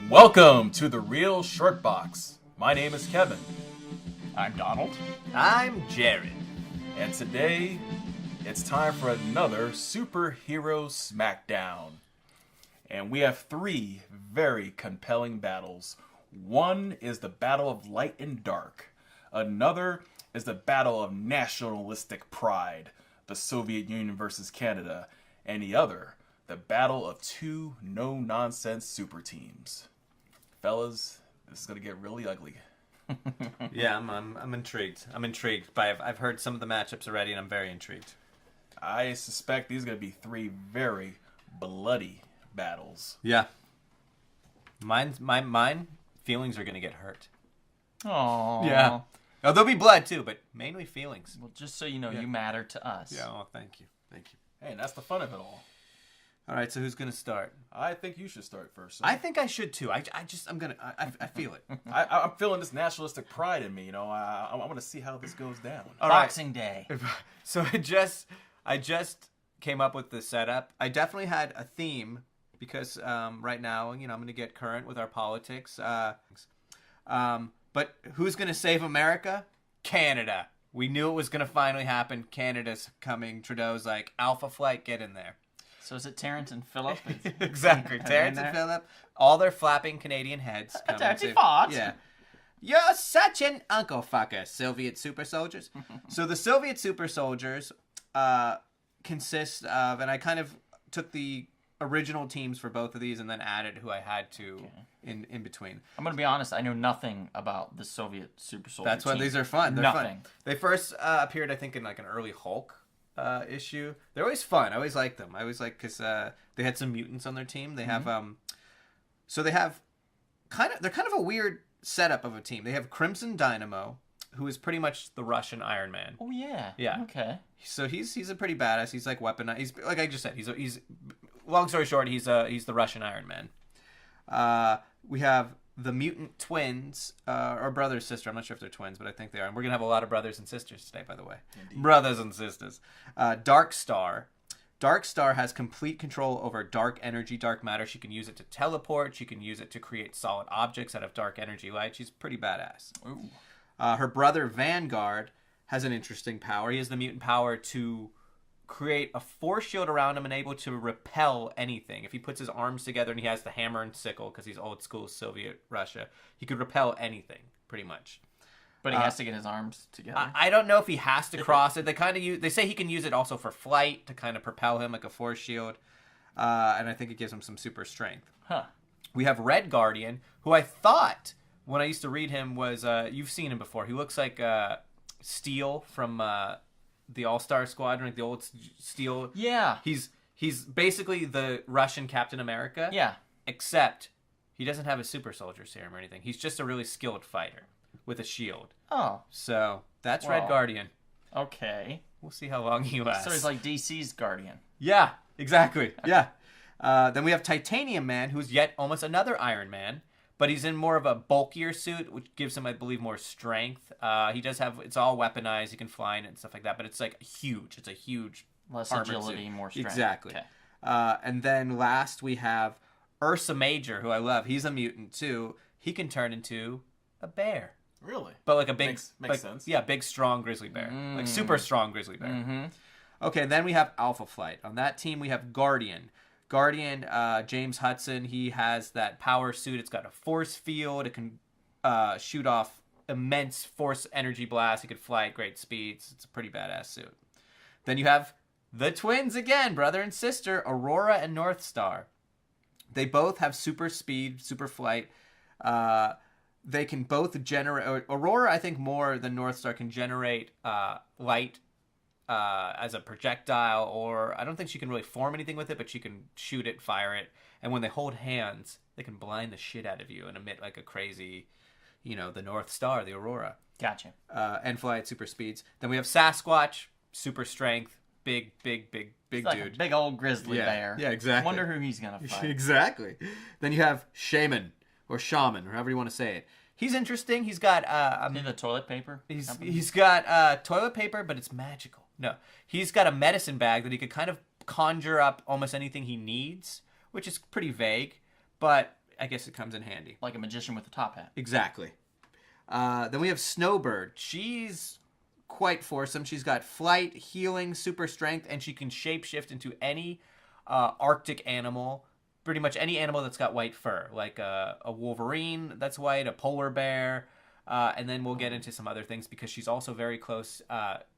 Welcome to the Real Short Box. My name is Kevin. I'm Donald. I'm Jared. And today, it's time for another superhero Smackdown. And we have three very compelling battles. One is the Battle of Light and Dark. Another is the Battle of Nationalistic Pride, the Soviet Union versus Canada. And the other, the battle of two no-nonsense super teams. Fellas, this is going to get really ugly. Yeah, I'm intrigued. I've heard some of the matchups already, and I'm very intrigued. I suspect these are going to be three very bloody battles. Yeah. Mine feelings are going to get hurt. Aww. Yeah. Oh, there'll be blood, too, but mainly feelings. Well, just so you know, you matter to us. Yeah, oh, thank you. Hey, and that's the fun of it all. All right, so who's going to start? I think you should start first. I think I should, too. I feel it. I'm feeling this nationalistic pride in me, you know. I want to see how this goes down. All Boxing Day. So I just came up with the setup. I definitely had a theme because right now, I'm going to get current with our politics. But who's going to save America? Canada. We knew it was going to finally happen. Canada's coming. Trudeau's like, Alpha Flight, get in there. So is it Terrence and Phillip? Exactly. Terrence and Phillip. All their flapping Canadian heads. Dirty Fox. Yeah. You're such an uncle fucker, Soviet super soldiers. So the Soviet super soldiers consist of, and I kind of took the original teams for both of these and then added who I had to in between. I'm going to be honest, I know nothing about the Soviet super soldier That's why team. these are fun. They're nothing. Fun. They first appeared, I think, in like an early Hulk issue. They're always fun. I always like them. I always like because they had some mutants on their team. They have so they have they're kind of a weird setup of a team. They have Crimson Dynamo, who is pretty much the Russian Iron Man. Oh yeah. Yeah. Okay. So he's a pretty badass. He's like weaponized. He's like I just said. He's long story short. He's the Russian Iron Man. We have the mutant twins, or brother sister. I'm not sure if they're twins, but I think they are. And we're gonna have a lot of brothers and sisters today, by the way. Indeed. Brothers and sisters. Dark Star. Dark Star has complete control over dark energy, dark matter. She can use it to teleport. She can use it to create solid objects out of dark energy light. She's pretty badass. Ooh. Her brother Vanguard has an interesting power. He has the mutant power to create a force shield around him and able to repel anything. If he puts his arms together and he has the hammer and sickle, because he's old school Soviet Russia, he could repel anything, pretty much. But he has to get his arms together. I don't know if he has to cross it. They say he can use it also for flight to kind of propel him like a force shield. And I think it gives him some super strength. Huh. We have Red Guardian, who I thought when I used to read him was you've seen him before. He looks like Steel from the All-Star Squadron, like the old Steel. Yeah. He's basically the Russian Captain America. Yeah. Except he doesn't have a super soldier serum or anything. He's just a really skilled fighter with a shield. Oh. So that's Red Guardian. Okay. We'll see how long he lasts. So he's like DC's Guardian. Yeah, exactly. Yeah. Then we have Titanium Man, who's yet almost another Iron Man, but he's in more of a bulkier suit, which gives him, I believe, more strength. He does have, it's all weaponized. He can fly in it and stuff like that, but it's like huge. It's a huge less armored agility, suit. more strength. Exactly. Okay. And then last we have Ursa Major, who I love. He's a mutant too. He can turn into a bear. Really? But like a big... Makes like, sense. Yeah, big, strong grizzly bear. Like super strong grizzly bear. Mm-hmm. Okay, then we have Alpha Flight. On that team, we have Guardian. James Hudson, he has that power suit. It's got a force field. It can shoot off immense force energy blasts. It can fly at great speeds. It's a pretty badass suit. Then you have the twins again, brother and sister, Aurora and North Star. They both have super speed, super flight. They can both generate... Aurora, I think, more than North Star can generate light as a projectile, or I don't think she can really form anything with it, but she can shoot it, fire it, and when they hold hands, they can blind the shit out of you and emit like a crazy, the North Star, the Aurora. Gotcha. And fly at super speeds. Then we have Sasquatch, super strength, big It's like dude. a big old grizzly bear. Yeah, exactly. Wonder who he's gonna fight. Exactly. Then you have Shaman, or Shaman, or however you want to say it. He's interesting. He's got the toilet paper. He's got toilet paper, but it's magical. No, he's got a medicine bag that he could kind of conjure up almost anything he needs, which is pretty vague. But I guess it comes in handy. Like a magician with a top hat. Exactly. Then we have Snowbird. She's quite foursome. She's got flight, healing, super strength, and she can shapeshift into any Arctic animal. Pretty much any animal that's got white fur, like a wolverine that's white, a polar bear, and then we'll get into some other things because she's also very close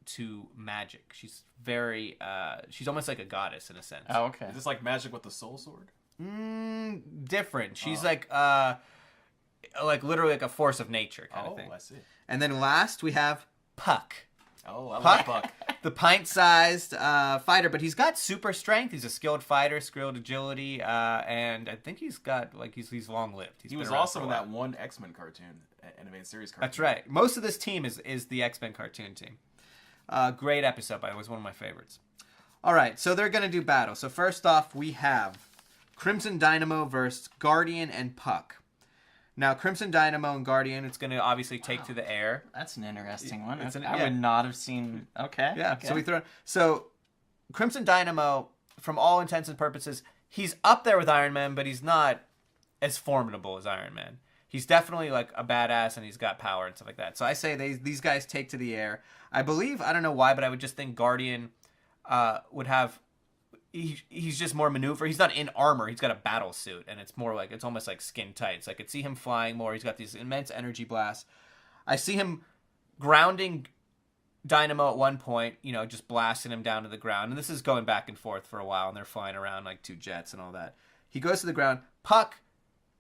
to magic. She's she's almost like a goddess in a sense. Oh, okay. Is this like magic with the soul sword? Different. She's like literally like a force of nature kind of thing. Oh, I see. And then last we have Puck. Oh, I like Puck. The pint-sized fighter, but he's got super strength. He's a skilled fighter, skilled agility, and I think he's got he's long-lived. He was also in that one X-Men cartoon, animated series cartoon. That's right. Most of this team is the X-Men cartoon team. Great episode, by the way. It was one of my favorites. All right, so they're gonna do battle. So first off, we have Crimson Dynamo versus Guardian and Puck. Now, Crimson Dynamo and Guardian, it's going to obviously take to the air. That's an interesting one. It's I would not have seen... Okay. Yeah, okay. So, Crimson Dynamo, from all intents and purposes, he's up there with Iron Man, but he's not as formidable as Iron Man. He's definitely like a badass, and he's got power and stuff like that. So I say these guys take to the air. I believe, I don't know why, but I would just think Guardian would have... He's just more maneuver. He's not in armor. He's got a battle suit, and it's almost like skin tight. So I could see him flying more. He's got these immense energy blasts. I see him grounding Dynamo at one point, just blasting him down to the ground. And this is going back and forth for a while, and they're flying around like two jets and all that. He goes to the ground. Puck,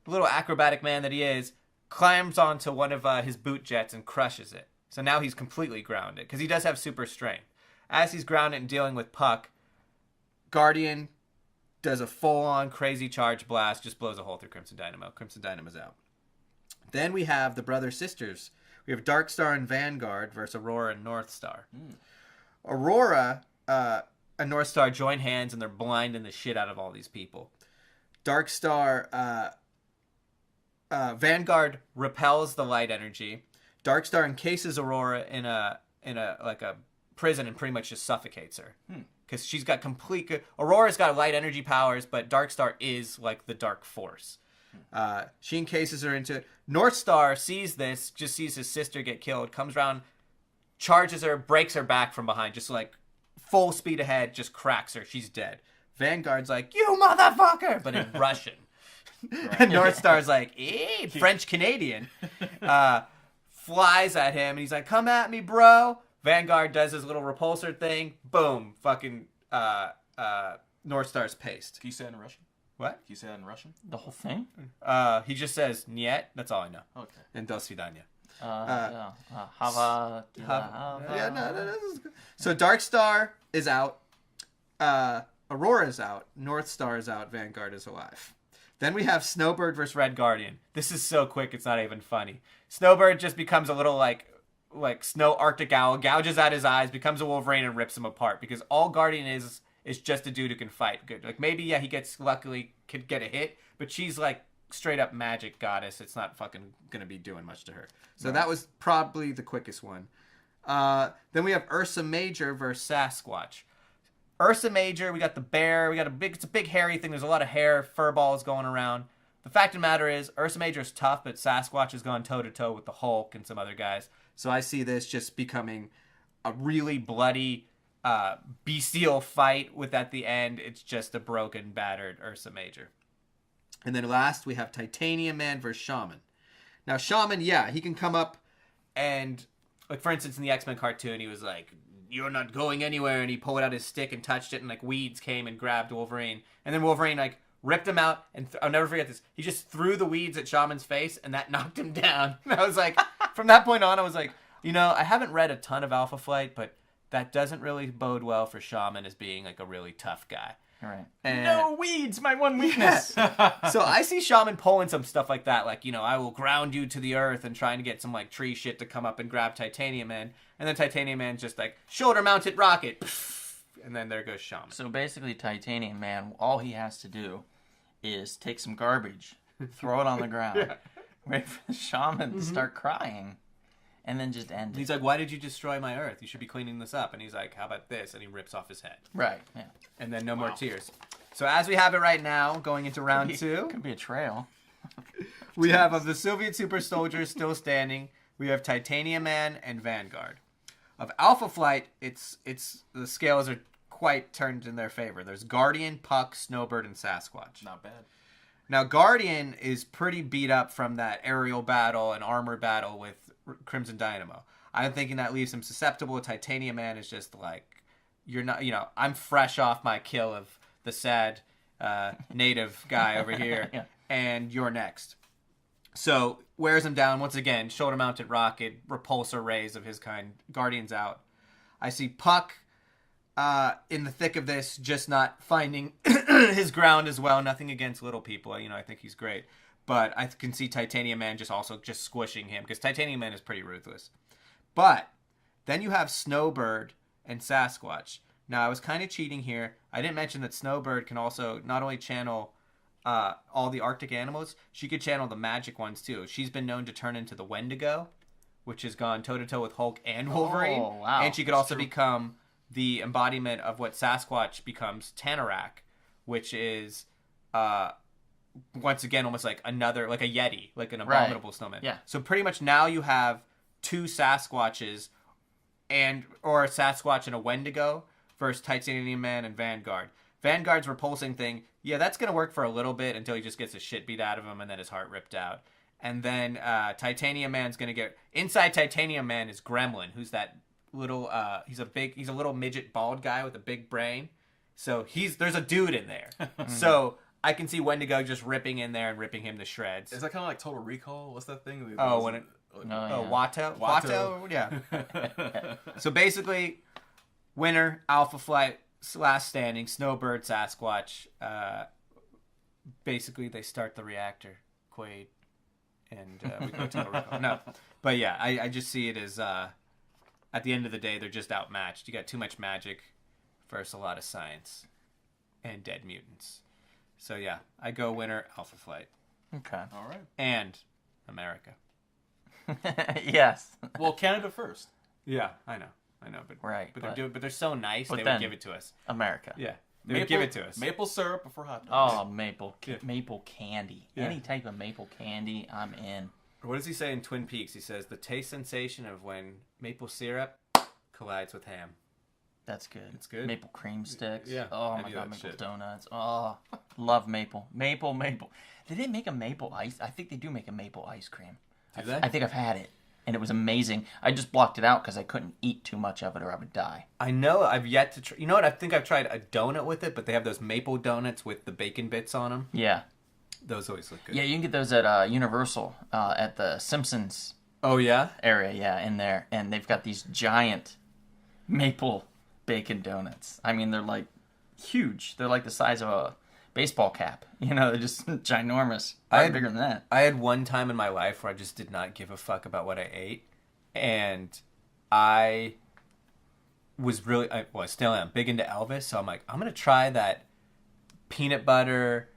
the little acrobatic man that he is, climbs onto one of his boot jets and crushes it. So now he's completely grounded, because he does have super strength. As he's grounded and dealing with Puck, Guardian does a full-on crazy charge blast, just blows a hole through Crimson Dynamo. Crimson Dynamo's out. Then we have the brother-sisters. We have Darkstar and Vanguard versus Aurora and Northstar. Aurora and Northstar join hands, and they're blinding the shit out of all these people. Darkstar, Vanguard repels the light energy. Darkstar encases Aurora in a prison and pretty much just suffocates her. Because she's got Aurora's got light energy powers, but Darkstar is like the dark force. She encases her into it. Northstar sees this, just sees his sister get killed, comes around, charges her, breaks her back from behind, just like full speed ahead, just cracks her. She's dead. Vanguard's like, "You motherfucker!" but in Russian. And Northstar's like, French Canadian. Flies at him, and he's like, "Come at me, bro." Vanguard does his little repulsor thing. Boom. Fucking Northstar's paste. Can you say that in Russian? What? Can you say that in Russian? The whole thing? He just says "niet." That's all I know. Okay. And "do svidanya." Hava. Yeah, no. So Darkstar is out. Aurora is out. Northstar is out. Vanguard is alive. Then we have Snowbird versus Red Guardian. This is so quick, it's not even funny. Snowbird just becomes a little like snow Arctic owl, gouges out his eyes, becomes a Wolverine, and rips him apart. Because all Guardian is just a dude who can fight good. Like, maybe, yeah, he could get a hit, but she's like straight up magic goddess. It's not fucking gonna be doing much to her. So that was probably the quickest one. Then we have Ursa Major versus Sasquatch. Ursa Major, we got the bear, it's a big hairy thing, there's a lot of hair, fur balls going around. The fact of the matter is, Ursa Major is tough, but Sasquatch has gone toe-to-toe with the Hulk and some other guys. So I see this just becoming a really bloody, bestial fight with, at the end, it's just a broken, battered Ursa Major. And then last, we have Titanium Man versus Shaman. Now, Shaman, yeah, he can come up and, like, for instance, in the X-Men cartoon, he was like, "You're not going anywhere," and he pulled out his stick and touched it, and, like, weeds came and grabbed Wolverine. And then Wolverine, like, ripped him out, and I'll never forget this. He just threw the weeds at Shaman's face, and that knocked him down. And I was like, from that point on, I was like, I haven't read a ton of Alpha Flight, but that doesn't really bode well for Shaman as being, like, a really tough guy. All right. And no weeds, my one weakness. So I see Shaman pulling some stuff like that, like, I will ground you to the earth, and trying to get some, like, tree shit to come up and grab Titanium Man. And then Titanium Man just, like, shoulder-mounted rocket. And then there goes Shaman. So basically, Titanium Man, all he has to do is take some garbage, throw it on the ground, wait for the Shaman to start crying, and then just end it. He's like, "Why did you destroy my earth? You should be cleaning this up." And he's like, "How about this?" And he rips off his head. Right, yeah. And then no more tears. So as we have it right now, going into round two. Could be a trail. We have of the Soviet super soldiers still standing. We have Titanium Man and Vanguard. Of Alpha Flight, it's the scales are quite turned in their favor. There's Guardian, Puck, Snowbird, and Sasquatch. Not bad. Now, Guardian is pretty beat up from that aerial battle and armor battle with Crimson Dynamo. I'm thinking that leaves him susceptible. Titanium Man is just like, you're not, I'm fresh off my kill of the sad native guy over here, Yeah. and you're next. So, wears him down once again, shoulder-mounted rocket, repulsor rays of his kind, Guardian's out. I see Puck in the thick of this, just not finding his ground as well. Nothing against little people, I think he's great. But I can see Titanium Man just squishing him, because Titanium Man is pretty ruthless. But then you have Snowbird and Sasquatch. Now, I was kind of cheating here. I didn't mention that Snowbird can also not only channel all the Arctic animals, she could channel the magic ones too. She's been known to turn into the Wendigo, which has gone toe-to-toe with Hulk and Wolverine. Oh, wow. And she could also become the embodiment of what Sasquatch becomes, Tanarak, which is, once again, almost like another, like a Yeti, like an abominable snowman. Yeah. So pretty much now you have two Sasquatches or a Sasquatch and a Wendigo versus Titanium Man and Vanguard. Vanguard's repulsing thing, yeah, that's going to work for a little bit until he just gets the shit beat out of him and then his heart ripped out. And then Titanium Man's going to get... Inside Titanium Man is Gremlin, who's that little... he's a little midget bald guy with a big brain. So there's a dude in there. So I can see Wendigo just ripping in there and ripping him to shreds. Is that kind of like Total Recall? What's that thing? Watto? Watto. Yeah. So basically, winner, Alpha Flight, last standing, Snowbird, Sasquatch. Basically, they start the reactor, Quaid, and we go Total Recall. No. But yeah, I just see it as, at the end of the day, they're just outmatched. You got too much magic versus a lot of science and dead mutants. So yeah, I go winner, Alpha Flight. Okay. All right. And America. Yes. Well, Canada first. Yeah, I know, but Right, but they're so nice. but They then- would give it to us. America. Yeah, they would give it to us. Maple syrup before hot dogs. Oh, maple candy. Yeah. Any type of maple candy, I'm in. What does he say in Twin Peaks? He says the taste sensation of when maple syrup collides with ham. That's good. It's good. Maple cream sticks. Yeah, Oh I my do god, that maple shit. donuts. Oh, love maple. Maple. Did they make a maple ice? I think they do make a maple ice cream. Do they? I think I've had it, and it was amazing. I just blocked it out because I couldn't eat too much of it or I would die. I know. I've yet to try. You know what? I think I've tried a donut with it, but they have those maple donuts with the bacon bits on them. Yeah. Those always look good. Yeah, you can get those at Universal at the Simpsons Oh yeah. area. Yeah, in there, and they've got these giant maple bacon donuts. I mean, they're like huge. They're like the size of a baseball cap. They're just ginormous. Probably bigger than that. I had one time in my life where I just did not give a fuck about what I ate, and I was really, I still am, big into Elvis, so I'm like, I'm going to try that peanut butter,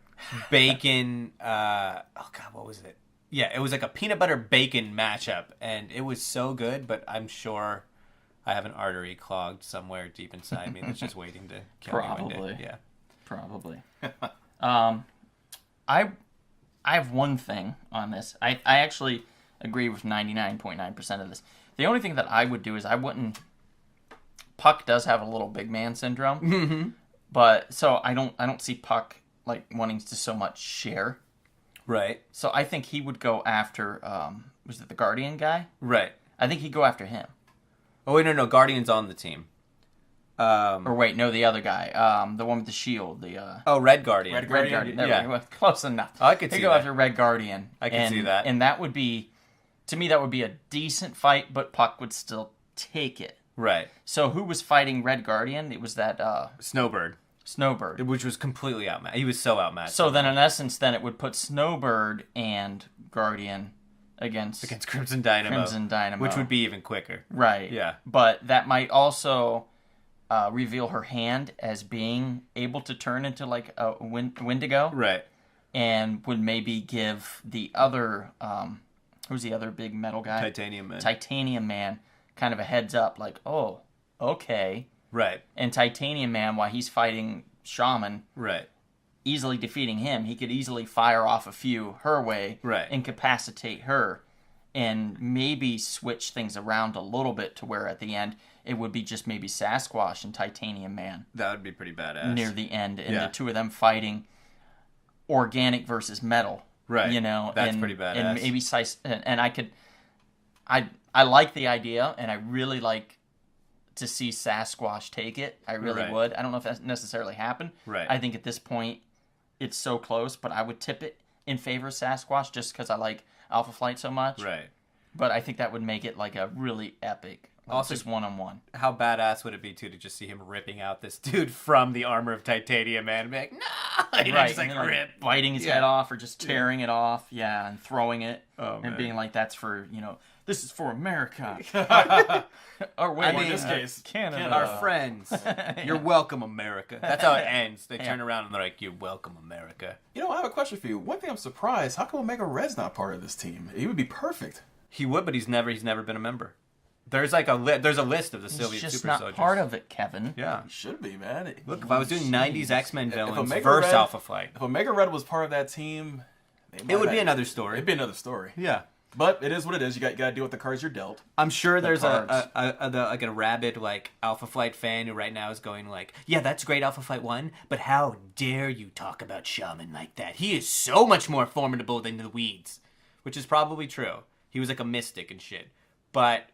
bacon, oh God, what was it? Yeah, it was like a peanut butter bacon mashup, and it was so good, but I'm sure I have an artery clogged somewhere deep inside me that's just waiting to kill me one Probably. day. Yeah. Probably. I have one thing on this. I actually agree with 99.9% of this. The only thing that I would do is I wouldn't... Puck does have a little big man syndrome. Mm-hmm. But, so I don't see Puck, like, wanting to so much share. Right. So I think he would go after, was it the Guardian guy? Right. I think he'd go after him. Oh, wait, no, Guardian's on the team. Or wait, no, the other guy. The one with the shield. Red Guardian. Red Red Guardian. There yeah. we go. Close enough. I could He'd see go that. after Red Guardian. I could see that. And that would be, to me, that would be a decent fight, but Puck would still take it. Right. So who was fighting Red Guardian? It was that Snowbird. Snowbird. Which was completely outmatched. He was so outmatched. So then, in essence, then it would put Snowbird and Guardian against Crimson Dynamo. Crimson Dynamo. Which would be even quicker. Right. Yeah. But that might also reveal her hand as being able to turn into like a Wendigo. Right. And would maybe give the other, who's the other big metal guy? Titanium Man kind of a heads up, like, oh, okay. Right. And Titanium Man, while he's fighting Shaman, Right. easily defeating him. He could easily fire off a few her way, Right. incapacitate her, and maybe switch things around a little bit to where at the end it would be just maybe Sasquatch and Titanium Man That would be pretty badass. near the end, and Yeah. the two of them fighting organic versus metal. Right. You know, That's and, pretty badass. And maybe I like the idea, and I really like to see Sasquatch take it. I really Right. would. I don't know if that necessarily happened. Right. I think at this point it's so close, but I would tip it in favor of Sasquatch just because I like Alpha Flight so much. Right. But I think that would make it like a really epic, Also- just one-on-one. How badass would it be, too, to just see him ripping out this dude from the armor of Titanium, man? And be like, no! And Right, just like, and then, rip. biting his Yeah. head off or just tearing it off, and throwing it, Oh, and man. being like, "That's for this is for America." Or wait, I mean, in this case, Canada. Our friends. You're welcome, America. That's how it ends. They turn around and they're like, you're welcome, America. You know, I have a question for you. One thing I'm surprised, how come Omega Red's not part of this team? He would be perfect. He would, but he's never been a member. There's like there's a list of the He's Soviet just super not soldiers. part of it, Kevin. Yeah. He should be, man. Look, if I was doing 90s X-Men villains Omega versus Red- Alpha Flight, If Omega Red was part of that team, it would be another story. It'd be another story. Yeah. But it is what it is. You got to deal with the cards you're dealt. I'm sure there's cards. like a rabid like Alpha Flight fan who right now is going like, yeah, that's great, Alpha Flight 1, but how dare you talk about Shaman like that? He is so much more formidable than the Weeds, which is probably true. He was like a mystic and shit, but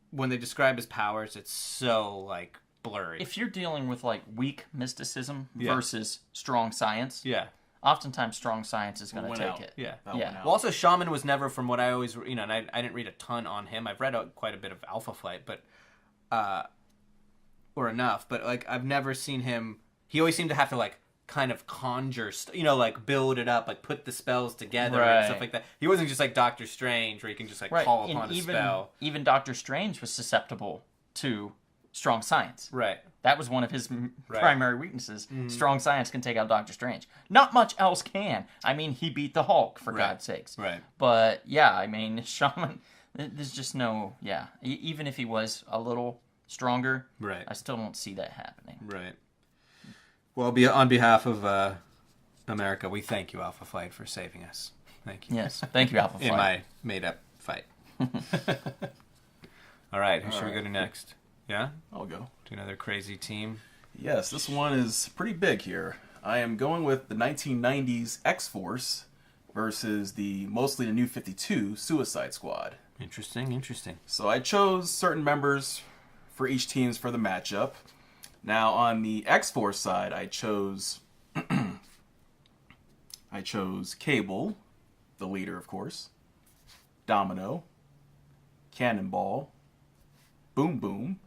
when they describe his powers, it's so like blurry. If you're dealing with like weak mysticism Yeah. versus strong science, yeah. oftentimes strong science is going to Went take out. it. Yeah. That Yeah. went out. Well, also, Shaman was never, from what I always, and I didn't read a ton on him. I've read quite a bit of Alpha Flight, but, or enough, but, like, I've never seen him, he always seemed to have to, like, kind of conjure, like, build it up, like, put the spells together and stuff Right. like that. He wasn't just like Doctor Strange, where you can just, like, call and upon a even, spell. Even Doctor Strange was susceptible to strong science. Right. That was one of his Right. primary weaknesses. Strong science can take out Doctor Strange. Not much else can. I mean, he beat the Hulk, for Right. God's sakes. Right. But, yeah, I mean, Shaman, there's just no, even if he was a little stronger, Right. I still don't see that happening. Right. Well, on behalf of America, we thank you, Alpha Flight, for saving us. Thank you. Yes. Thank you, Alpha Flight. In my made-up fight. All right, who should we go to next? Yeah? I'll go. To another crazy team. Yes, this one is pretty big here. I am going with the 1990s X-Force versus the mostly the New 52 Suicide Squad. Interesting. So I chose certain members for each teams for the matchup. Now on the X-Force side, I chose Cable, the leader, of course, Domino, Cannonball, Boom Boom,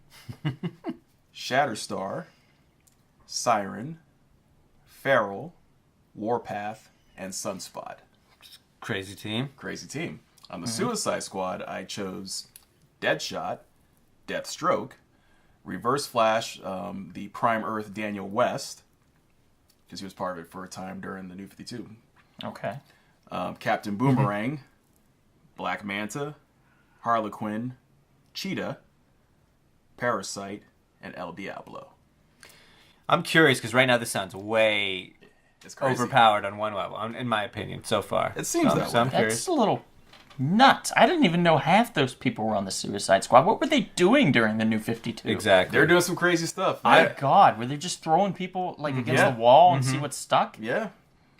Shatterstar, Siren, Feral, Warpath, and Sunspot. Crazy team. Crazy team. On the Suicide Squad, I chose Deadshot, Deathstroke, Reverse Flash, the Prime Earth Daniel West, because he was part of it for a time during the New 52. Okay. Captain Boomerang, Black Manta, Harlequin, Cheetah, Parasite, and El Diablo. I'm curious because right now this sounds way It's crazy. overpowered on one level, in my opinion, so far. It seems that so I'm way. curious. That's a little nuts. I didn't even know half those people were on the Suicide Squad. What were they doing during the New 52? Exactly. They're doing some crazy stuff. My Yeah. God, were they just throwing people like against Yeah. the wall and see what's stuck? Yeah.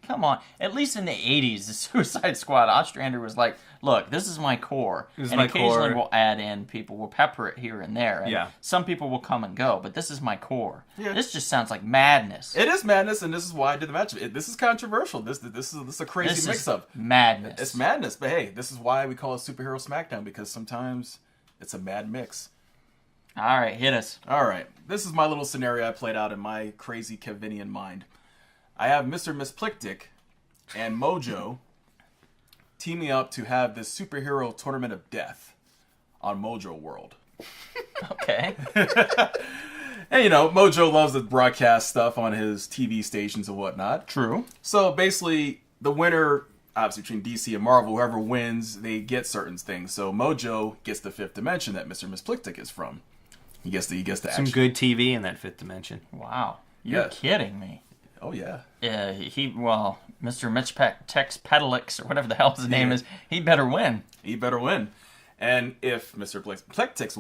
Come on. At least in the 80s, the Suicide Squad, Ostrander was like, look, this is my core. This is and my occasionally core. we'll add in people. We'll pepper it here and there. And Yeah. some people will come and go, but this is my core. Yeah. This just sounds like madness. It is madness, and this is why I did the matchup. This is controversial. This is a crazy This is mix-up. madness. It's madness, but hey, this is why we call it Superhero Smackdown, because sometimes it's a mad mix. All right, hit us. All right, this is my little scenario I played out in my crazy Kevinian mind. I have Mr. Misplictic and Mojo teaming up to have this superhero tournament of death on Mojo World. Okay. And, you know, Mojo loves to broadcast stuff on his TV stations and whatnot. True. So basically, the winner, obviously between DC and Marvel, whoever wins, they get certain things. So Mojo gets the fifth dimension that Mr. Misplictic is from. He gets the Some action. good TV in that fifth dimension. Wow. You're Yeah. kidding me. Oh, yeah. Yeah, Mr. Mitch Tex Pedalix, or whatever the hell his name is, he better win. He better win. And if Mr. Plectic's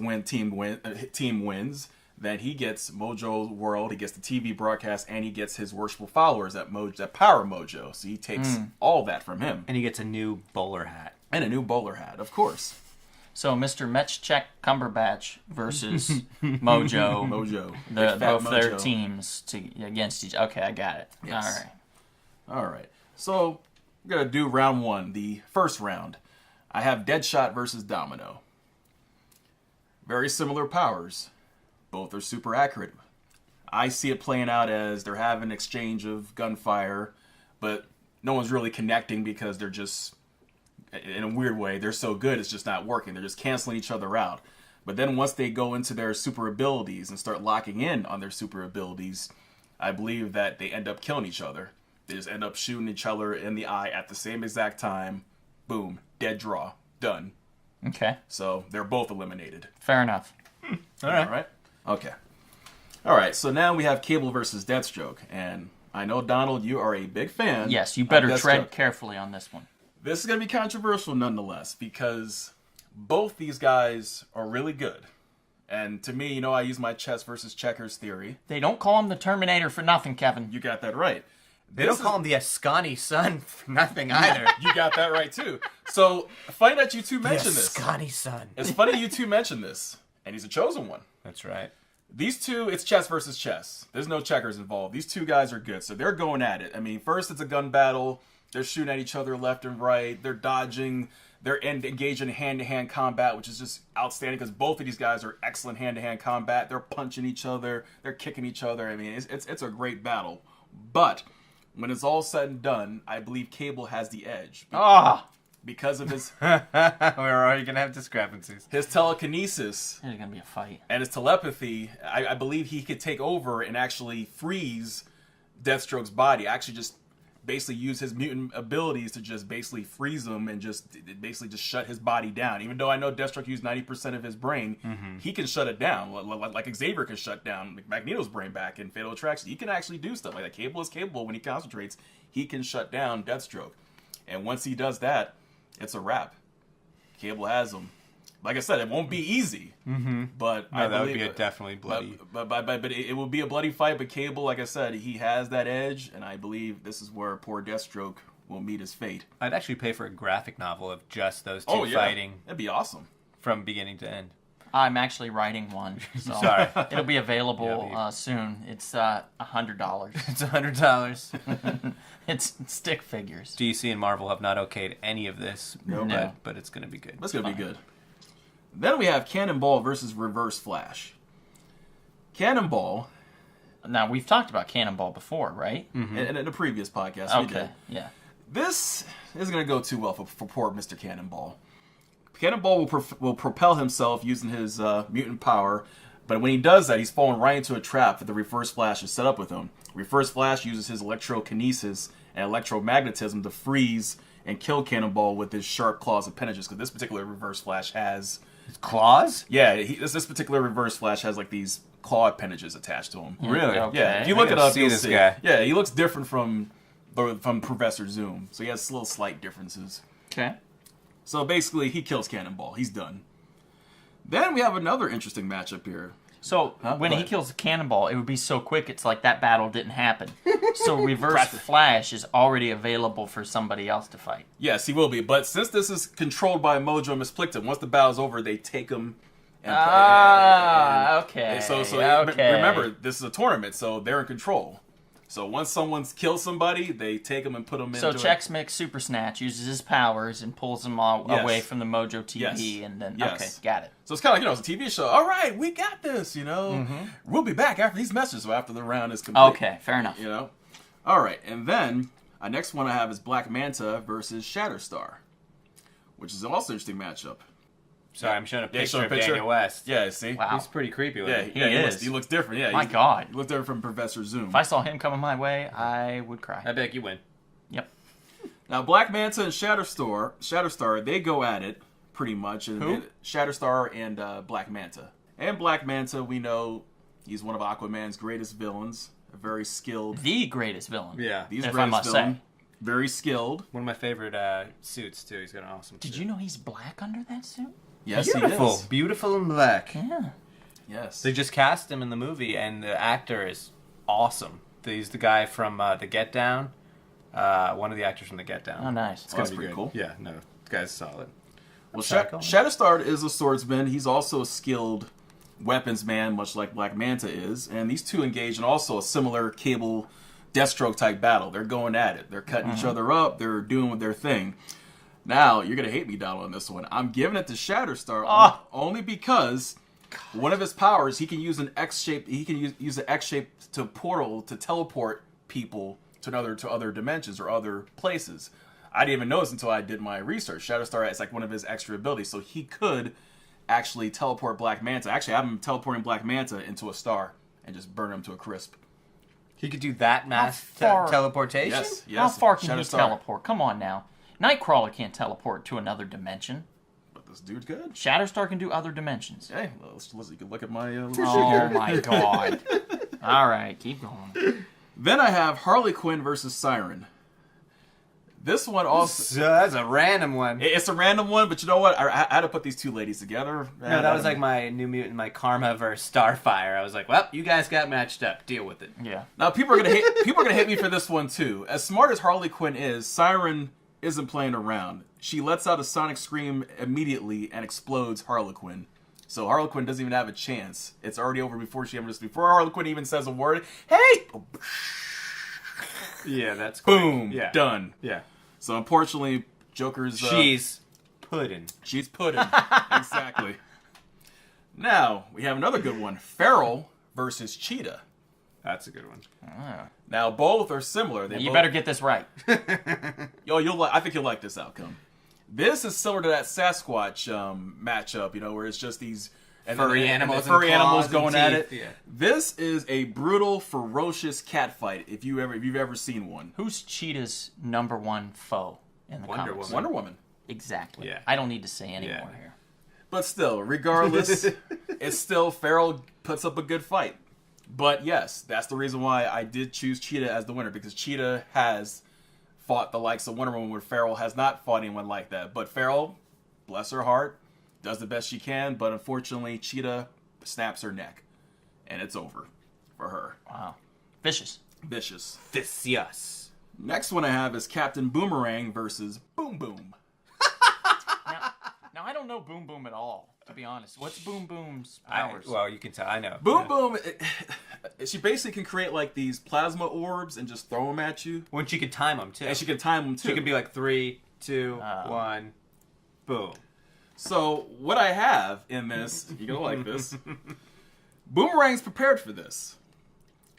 team wins, then he gets Mojo World, he gets the TV broadcast, and he gets his worshipful followers at Power Mojo. So he takes all that from him. And he gets a new bowler hat. And a new bowler hat, of course. So Mr. Metchcheck Cumberbatch versus Mojo. Mojo. Both their teams against each. Okay, I got it. Yes. All right. So we're gonna do round one, the first round. I have Deadshot versus Domino. Very similar powers. Both are super accurate. I see it playing out as they're having an exchange of gunfire, but no one's really connecting because they're just, in a weird way, they're so good it's just not working. They're just canceling each other out. But then once they go into their super abilities and start locking in on their super abilities, I believe that they end up killing each other. They just end up shooting each other in the eye at the same exact time. Boom. Dead draw. Done. Okay. So they're both eliminated. Fair enough. All right. Okay. All right. So now we have Cable versus Deathstroke. And I know, Donald, you are a big fan. Yes, you better tread carefully on this one. This is going to be controversial nonetheless because both these guys are really good. And to me, I use my chess versus checkers theory. They don't call him the Terminator for nothing, Kevin. You got that right. They don't call him the Ascani son for nothing either. You got that right, too. So, funny that you two mentioned this. Ascani son. It's funny you two mentioned this. And he's a chosen one. That's right. These two, it's chess versus chess. There's no checkers involved. These two guys are good, so they're going at it. I mean, first it's a gun battle. They're shooting at each other left and right. They're dodging. They're engaged in hand-to-hand combat, which is just outstanding because both of these guys are excellent hand-to-hand combat. They're punching each other. They're kicking each other. I mean, it's a great battle. But when it's all said and done, I believe Cable has the edge. Because of his... We're already going to have discrepancies. His telekinesis. There's going to be a fight. And his telepathy, I believe he could take over and actually freeze Deathstroke's body. Actually just basically use his mutant abilities to just basically freeze him and just shut his body down. Even though I know Deathstroke used 90% of his brain, he can shut it down. Like Xavier can shut down Magneto's brain back in Fatal Attraction. He can actually do stuff like that. Cable is capable when he concentrates. He can shut down Deathstroke. And once he does that, it's a wrap. Cable has him. Like I said, it won't be easy, but that would be definitely bloody. But it will be a bloody fight. But Cable, like I said, he has that edge, and I believe this is where poor Deathstroke will meet his fate. I'd actually pay for a graphic novel of just those two fighting. That'd be awesome from beginning to end. I'm actually writing one, so Sorry. It'll be available soon. It's $100. It's $100. It's stick figures. DC and Marvel have not okayed any of this, No. but it's going to be good. That's going to be good. Then we have Cannonball versus Reverse Flash. Cannonball... Now, we've talked about Cannonball before, right? In a previous podcast, we did. Yeah. This isn't going to go too well for poor Mr. Cannonball. Cannonball will propel himself using his mutant power, but when he does that, he's falling right into a trap that the Reverse Flash has set up with him. Reverse Flash uses his electrokinesis and electromagnetism to freeze and kill Cannonball with his sharp claws appendages, because this particular Reverse Flash has... Claws? Yeah, this particular Reverse Flash has like these claw appendages attached to him. Really? Okay. Yeah, if you look it up, you'll this see. guy. Yeah, he looks different from Professor Zoom, so he has little slight differences. Okay. So basically, he kills Cannonball. He's done. Then we have another interesting matchup here. So, when he kills a Cannonball, it would be so quick, it's like that battle didn't happen. So, Reverse Flash is already available for somebody else to fight. Yes, he will be. But since this is controlled by Mojo and Miss Plickton, once the battle's over, they take him and okay. So okay. remember, this is a tournament, so they're in control. So once someone's killed somebody, they take them and put them in. So Chex Mix Super Snatch uses his powers and pulls them all away from the Mojo TV, and then okay, got it. So it's kind of like, it's a TV show. All right, we got this. We'll be back after these messages. So after the round is complete. Okay, fair enough. All right, and then next one I have is Black Manta versus Shatterstar, which is also an interesting matchup. Sorry, I'm showing a picture of Daniel West. Yeah, see? Wow. He's pretty creepy looking. He looks different. Yeah, My God. He looks different from Professor Zoom. If I saw him coming my way, I would cry. I bet you win. Yep. Now, Black Manta and Shatterstar, they go at it pretty much. Who? Shatterstar and Black Manta. And Black Manta, we know he's one of Aquaman's greatest villains. a very skilled. The greatest villain. Yeah. He's if I greatest must villain. say. Very skilled. One of my favorite suits, too. He's got an awesome suit. Did you know he's black under that suit? Yes, Beautiful. he is. Beautiful and black. Yeah. Yes. They just cast him in the movie, and the actor is awesome. He's the guy from The Get Down. One of the actors from The Get Down. Oh, nice. Oh, that's pretty cool. Yeah, no, the guy's solid. Well, Psycho. Shatterstar is a swordsman. He's also a skilled weapons man, much like Black Manta is. And these two engage in also a similar Cable Deathstroke type battle. They're going at it. They're cutting each other up. They're doing their thing. Now, you're going to hate me, Donald, on this one. I'm giving it to Shatterstar only because one of his powers, he can use an X shape. He can use an X shape to portal to teleport people to other dimensions or other places. I didn't even notice until I did my research. Shatterstar is like one of his extra abilities, so he could actually teleport Black Manta. Actually, have him teleporting Black Manta into a star and just burn him to a crisp. He could do that mass far- teleportation? Yes. How far can he Shatterstar. teleport? Come on now. Nightcrawler can't teleport to another dimension. But this dude could. Shatterstar can do other dimensions. Hey, well, you can look at my little sheet Oh here. my god. All right, keep going. Then I have Harley Quinn versus Siren. This one also... So that's a random one. It's a random one, but you know what? I had to put these two ladies together. No, that was like my New Mutant, my Karma versus Starfire. I was like, well, you guys got matched up. Deal with it. Yeah. Now people are gonna hate me for this one too. As smart as Harley Quinn is, Siren isn't playing around. She lets out a sonic scream immediately and explodes Harlequin. So Harlequin doesn't even have a chance. It's already over before Harlequin even says a word. Hey! Yeah, that's quick. Boom! Yeah. Done. Yeah. So unfortunately, Joker's... She's pudding. She's pudding. Exactly. Now, we have another good one. Feral versus Cheetah. That's a good one. Now, both are similar. You better get this right. I think you'll like this outcome. This is similar to that Sasquatch matchup, where it's just these Furry animals furry and animals claws going and at it. teeth, yeah. This is a brutal, ferocious cat fight. If you've ever seen one, Who's Cheetah's number one foe in the Wonder comics? Woman. Wonder Woman. Exactly. Yeah. I don't need to say any Yeah. more here. But still, regardless, it's still Feral puts up a good fight. But yes, that's the reason why I did choose Cheetah as the winner, because Cheetah has fought the likes of Wonder Woman, where Feral has not fought anyone like that. But Feral, bless her heart, does the best she can, but unfortunately, Cheetah snaps her neck, and it's over for her. Wow. Vicious. Vicious. Vicious. Next one I have is Captain Boomerang versus Boom Boom. Now, I don't know Boom Boom at all, to be honest. What's Boom Boom's powers? Well, you can tell. I know. Boom Yeah. Boom, she basically can create like these plasma orbs and just throw them at you. When she could time them, too. And she can time them too. She could be like 3, 2, 1, boom. So what I have in this, you're gonna like this. Boomerang's prepared for this.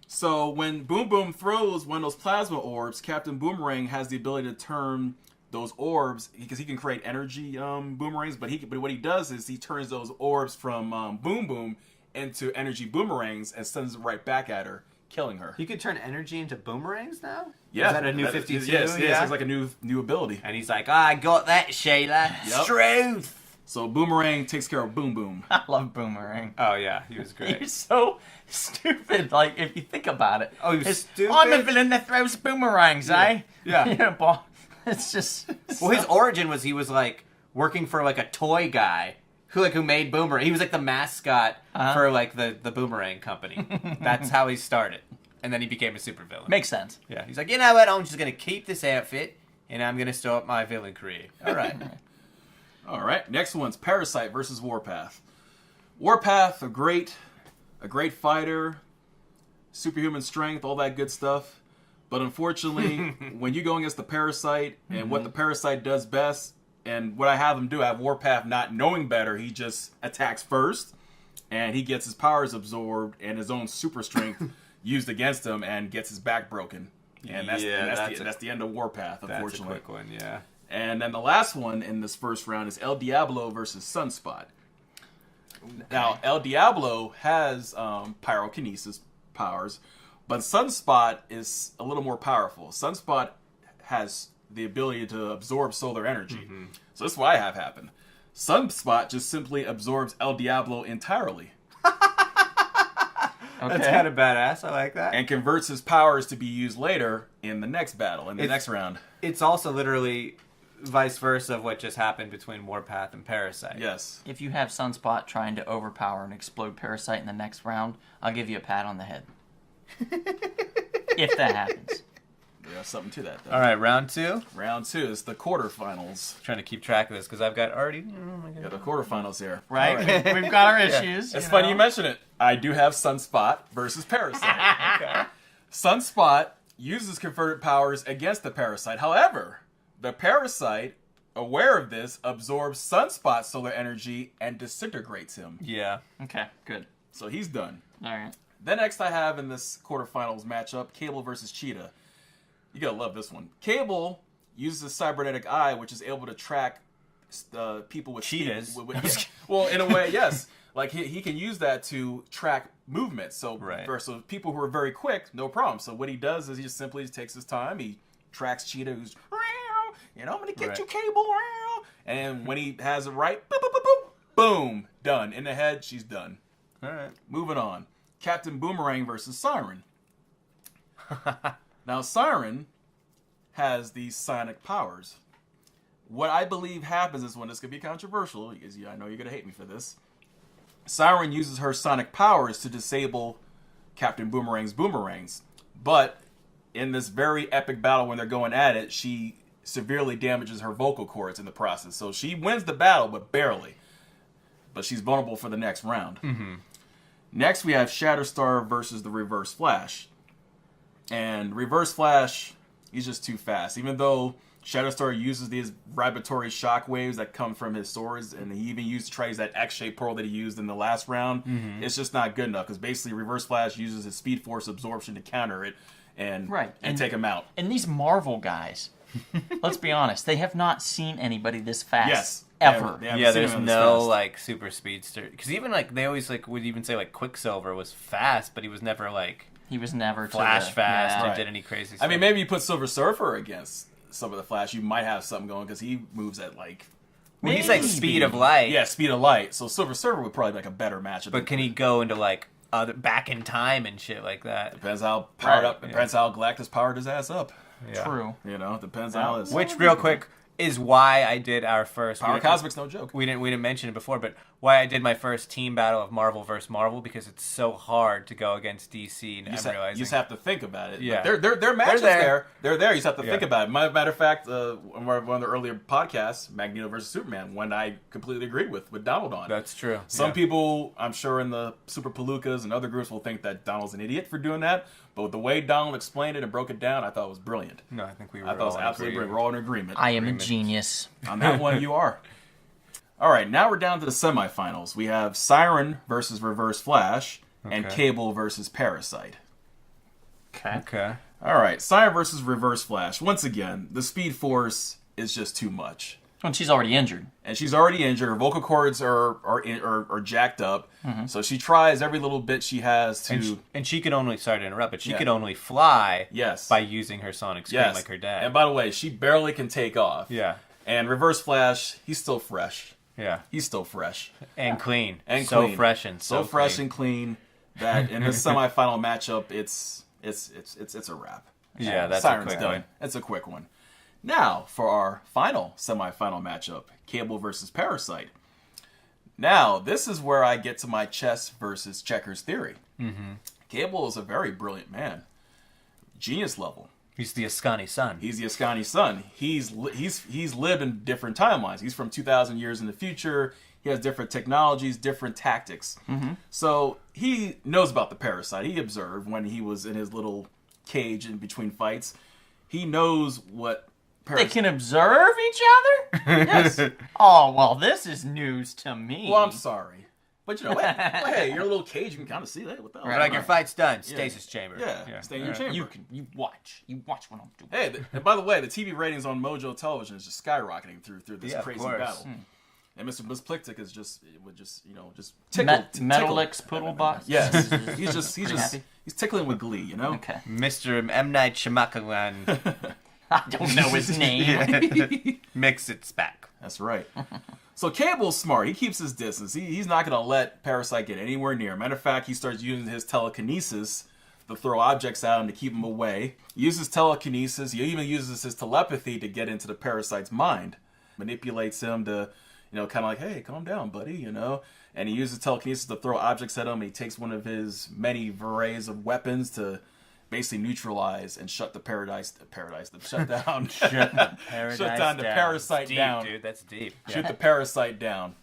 So when Boom Boom throws one of those plasma orbs, Captain Boomerang has the ability to turn those orbs, because he can create energy boomerangs. But what he does is he turns those orbs from Boom Boom into energy boomerangs and sends it right back at her, killing her. You could turn energy into boomerangs now? Yeah, Is that a new 52? Yes, it's like a new ability. And he's like, I got that, Shayla. Yep. Truth. So Boomerang takes care of Boom Boom. I love Boomerang. Oh, yeah. He was great. You're so stupid, like, if you think about it. Oh, you're stupid? I'm a villain that throws boomerangs, eh? Yeah. It's just... Well, his origin was he was, like, working for, like, a toy guy who made Boomerang. He was, like, the mascot for, like, the Boomerang company. That's how he started. And then he became a supervillain. Makes sense. Yeah. He's like, you know what? I'm just going to keep this outfit, and I'm going to start my villain career. All right. All right, next one's Parasite versus Warpath. Warpath, a great fighter, superhuman strength, all that good stuff. But unfortunately, when you go against the Parasite and what the Parasite does best, and what I have him do, I have Warpath not knowing better. He just attacks first, and he gets his powers absorbed and his own super strength used against him, and gets his back broken. And that's the end of Warpath, unfortunately. That's a quick one, yeah. And then the last one in this first round is El Diablo versus Sunspot. Okay. Now, El Diablo has pyrokinesis powers, but Sunspot is a little more powerful. Sunspot has the ability to absorb solar energy. Mm-hmm. So this is what I have happen. Sunspot just simply absorbs El Diablo entirely. That's kind of badass. I like that. and converts his powers to be used later in the next battle, in the next round. It's also literally vice versa of what just happened between Warpath and Parasite. Yes. If you have Sunspot trying to overpower and explode Parasite in the next round, I'll give you a pat on the head. If that happens. There's something to that, though. All right, round 2. Round 2 is the quarterfinals. Trying to keep track of this because I've got already. Oh my Yeah, God. the quarterfinals here. Right? All right. We've got our issues. It's funny you mention it. I do have Sunspot versus Parasite. Okay. Sunspot uses converted powers against the Parasite. However, the Parasite, aware of this, absorbs Sunspot's solar energy and disintegrates him. Yeah. Okay, good. So he's done. All right. Then next I have in this quarterfinals matchup, Cable versus Cheetah. You gotta love this one. Cable uses a cybernetic eye, which is able to track people with Cheetahs. Well, in a way, yes. Like he can use that to track movement. So Right. so people who are very quick, no problem. So what he does is he just simply takes his time. He tracks Cheetah, who's I'm gonna get Right. you, Cable. And when he has it right, boop, boop, boop, boop, boom, done. In the head, she's done. All right. Moving on. Captain Boomerang versus Siren. Now, Siren has these sonic powers. What I believe happens is when this could be controversial, because I know you're going to hate me for this. Siren uses her sonic powers to disable Captain Boomerang's boomerangs. But in this very epic battle when they're going at it, she severely damages her vocal cords in the process. So she wins the battle, but barely. But she's vulnerable for the next round. Mm-hmm. Next, we have Shatterstar versus the Reverse Flash. And Reverse Flash, he's just too fast. Even though Shatterstar uses these vibratory shockwaves that come from his swords, and he even tries that X-shaped pearl that he used in the last round, it's just not good enough. Because basically, Reverse Flash uses his Speed Force absorption to counter it and take him out. And these Marvel guys, let's be honest, they have not seen anybody this fast. Yes. Ever. They haven't Yeah, seen there's him this no fast. like super speedster because even like they always like would even say like Quicksilver was fast, but he was never like He was never flash fast Yeah. or Right. did any crazy stuff. I mean, maybe you put Silver Surfer against some of the Flash, you might have something going because he moves at like well, he's like maybe. speed of light. yeah, speed of light. So Silver Surfer would probably be like a better match. But can he go into like other back in time and shit like that? Depends how powered Right, up. Depends how Galactus powered his ass up. Yeah. True. You know, depends on how his Which real quick is why I did our first Power Cosmic's no joke. We didn't mention it before, but why I did my first team battle of Marvel versus Marvel because it's so hard to go against DC. And You just, I'm realizing you just have to think about it. Yeah. Like, their matches there. there. They're there. You just have to think Yeah. about it. Matter of fact, one of the earlier podcasts, Magneto versus Superman, one I completely agreed with Donald on. that's true. Some Yeah. people, I'm sure, in the Super Palookas and other groups will think that Donald's an idiot for doing that. But the way Donald explained it and broke it down, I thought was brilliant. No, I think we were. I thought it was all absolutely brilliant. agreeing. We're all in agreement. I am a genius. On that one, you are. All right, now we're down to the semifinals. We have Siren versus Reverse Flash and Okay. Cable versus Parasite. Okay. Okay. All right, Siren versus Reverse Flash. Once again, the Speed Force is just too much. When she's already injured. And she's already injured. Her vocal cords are jacked up. So she tries every little bit she has to... And she could only, sorry to interrupt, but she Yeah. could only fly Yes. by using her sonic scream Yes. like her dad. And by the way, she barely can take off. Yeah. And Reverse Flash, he's still fresh. Yeah. He's still fresh. And clean. And so clean. fresh and so fresh and clean that in this semifinal matchup, it's a wrap. Yeah, that's Siren's a quick done. one. It's a quick one. Now for our final semifinal matchup, Cable versus Parasite. Now this is where I get to my chess versus checkers theory. Mm-hmm. Cable is a very brilliant man, genius level. He's the Ascani son. He's the Ascani son. He's lived in different timelines. He's from 2,000 years in the future. He has different technologies, different tactics. Mm-hmm. So he knows about the Parasite. He observed when he was in his little cage in between fights. He knows what They can observe each other? Yes. Oh, well, this is news to me. Well, I'm sorry. But you know, hey, you're a little cage. You can kind of see that. What the hell? But like your fight's done. Stasis chamber. Yeah, stay in your chamber. You watch. You watch what I'm doing. Hey, and by the way, the TV ratings on Mojo Television is just skyrocketing through this of crazy course. battle. And Mr. Blitzplictic is just tickle. Metalix Poodlebox? Yes, he's Pretty happy? he's tickling with glee, you know. Okay. Mr. M. Night Shyamalan I don't know his name. mix it back. That's right. So Cable's smart. He keeps his distance. He's not going to let Parasite get anywhere near him. Matter of fact, he starts using his telekinesis to throw objects at him to keep him away. He uses telekinesis. He even uses his telepathy to get into the Parasite's mind. Manipulates him to, kind of like, hey, calm down, buddy, And he uses telekinesis to throw objects at him. He takes one of his many arrays of weapons to basically neutralize and shut the shut down. Shut down the Parasite deep, down. Dude, that's deep. Shoot the Parasite down.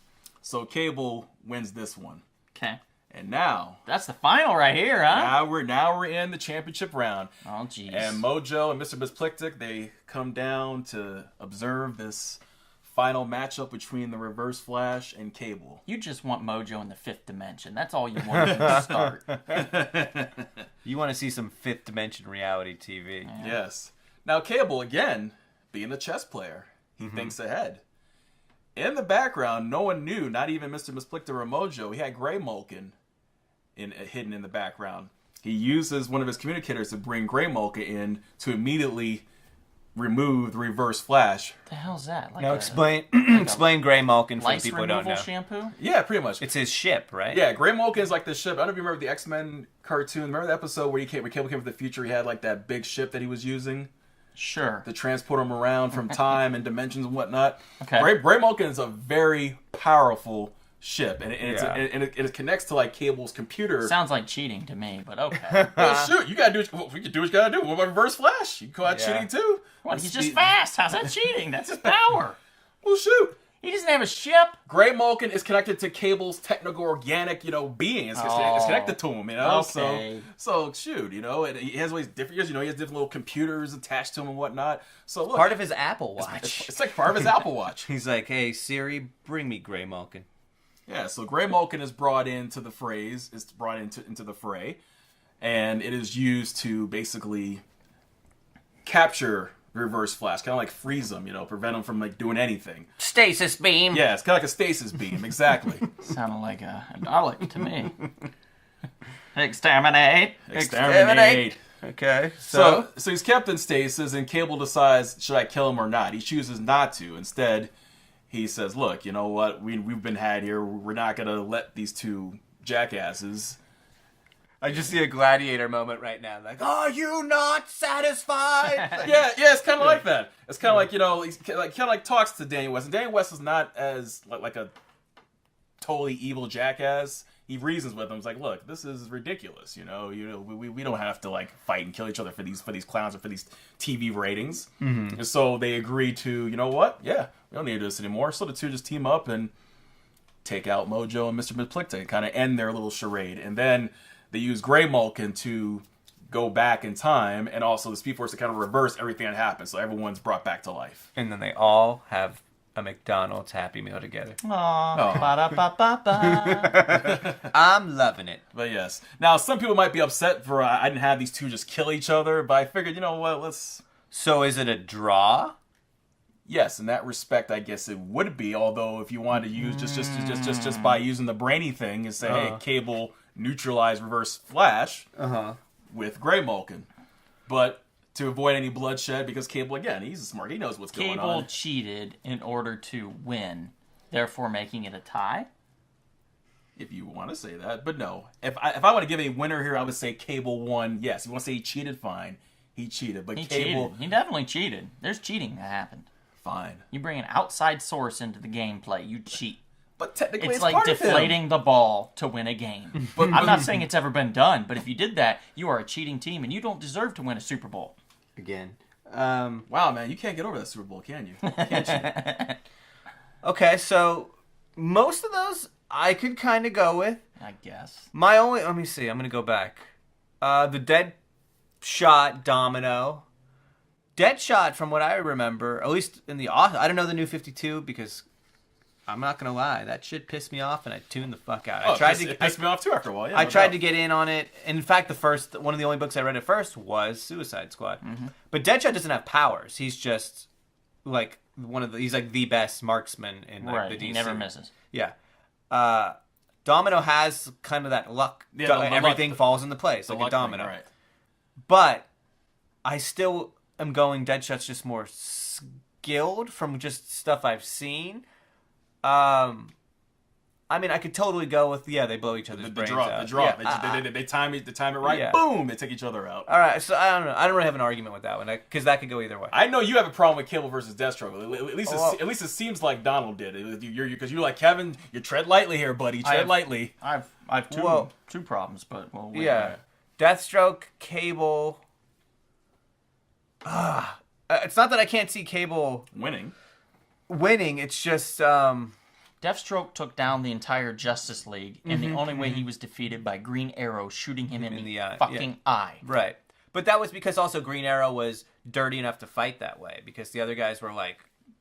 So Cable wins this one. Okay. And now that's the final right here, huh? Now we're in the championship round. Oh jeez. And Mojo and Mr. Misplictic, they come down to observe this final matchup between the Reverse Flash and Cable. You just want Mojo in the 5th dimension. That's all you want to start. You want to see some 5th dimension reality TV. Yeah. Yes. Now Cable, again, being a chess player, he thinks ahead. In the background, no one knew, not even Mr. Misplictor or Mojo, he had Grey Mulkin hidden in the background. He uses one of his communicators to bring Grey Mulkin in to immediately remove the Reverse Flash. The hell's that? Now explain Grey Mulkin for the lice people who don't removal know. shampoo? Yeah, pretty much. It's his ship, right? Yeah, Grey Mulkin is like the ship. I don't know if you remember the X-Men cartoon. Remember the episode where Cable came from the future? He had like that big ship that he was using Sure. to transport him around from time and dimensions and whatnot. Okay. Grey Mulkin is a very powerful ship, and it connects to like Cable's computer. Sounds like cheating to me, but okay. Well, shoot, you gotta do. We can do what you gotta do. What about Reverse Flash? You can go out cheating too. What, he's just fast. How's that cheating? That's his power. Well, shoot. He doesn't have a ship. Grey Mulkin is connected to Cable's techno-organic, being. It's connected to him, Okay. So shoot, and he has all these different, he has different little computers attached to him and whatnot. So look, Part of his Apple Watch. it's like part of his Apple Watch. He's like, hey, Siri, bring me Grey Mulkin. Yeah, so Grey Mulkin is brought into the into the fray, and it is used to basically capture Reverse Flash, kind of like freeze him, prevent him from like doing anything. Stasis beam. Yeah, it's kind of like a stasis beam, exactly. Sounded like a Dalek to me. Exterminate. Okay, So he's kept in stasis, and Cable decides, should I kill him or not? He chooses not to. Instead, he says, look, you know what? We've been had here. We're not going to let these two jackasses. I just see a gladiator moment right now. Like, are you not satisfied? yeah, it's kind of like that. It's kind of like, he's kind of like talks to Daniel West. And Daniel West is not as like a totally evil jackass. He reasons with him. He's like, look, this is ridiculous. We don't have to like fight and kill each other for these clowns or for these TV ratings. Mm-hmm. And so they agree to, you know what? Yeah, we don't need to do this anymore. So the two just team up and take out Mojo and Mr. Misplictor and kind of end their little charade. And then they use Grey Mulkin to go back in time, and also the Speed Force to kind of reverse everything that happened, so everyone's brought back to life. And then they all have a McDonald's Happy Meal together. Aww. Ba-da-ba-ba-ba. I'm loving it. But yes. Now, some people might be upset for I didn't have these two just kill each other, but I figured, you know what, let's... So is it a draw? Yes, in that respect, I guess it would be, although if you wanted to use just by using the brainy thing and say, hey, Cable... neutralize Reverse Flash with Grey Mulkin. But to avoid any bloodshed, because Cable, again, he's smart. He knows what's going on. Cable cheated in order to win, therefore making it a tie? If you want to say that. But no. If I want to give a winner here, I would say Cable won. Yes, if you want to say he cheated, fine. He cheated. But Cable... cheated. He definitely cheated. There's cheating that happened. Fine. You bring an outside source into the gameplay, you cheat. But technically, it's like part deflating the ball to win a game. But I'm not saying it's ever been done, but if you did that, you are a cheating team, and you don't deserve to win a Super Bowl. Again. Wow, man, you can't get over that Super Bowl, can you? You can't cheat. Okay, so most of those I could kind of go with. I guess. Let me see, I'm going to go back. The Deadshot Domino. Deadshot, from what I remember, at least in the... I don't know the New 52, because... I'm not gonna lie, that shit pissed me off, and I tuned the fuck out. It pissed me off too after a while. Yeah, I tried to get in on it. In fact, one of the only books I read at first was Suicide Squad. Mm-hmm. But Deadshot doesn't have powers. He's just like he's like the best marksman in the DC. He never misses. Yeah. Domino has kind of that luck. Yeah, everything falls into place like a domino. Thing, right. But I still am going Deadshot's just more skilled from just stuff I've seen. I mean, I could totally go with they blow each other's brains out. The draw. Yeah, They time it right. Yeah. Boom! They take each other out. all right, so I don't know. I don't really have an argument with that one because that could go either way. I know you have a problem with Cable versus Deathstroke. At least it seems like Donald did. Because you're like, Kevin, you tread lightly here, buddy. Tread lightly. I have two problems, but well, Deathstroke, Cable. It's not that I can't see Cable Winning. It's just Deathstroke took down the entire Justice League, and the only way he was defeated by Green Arrow shooting him in the fucking eye. Right. But that was because also Green Arrow was dirty enough to fight that way, because the other guys were like,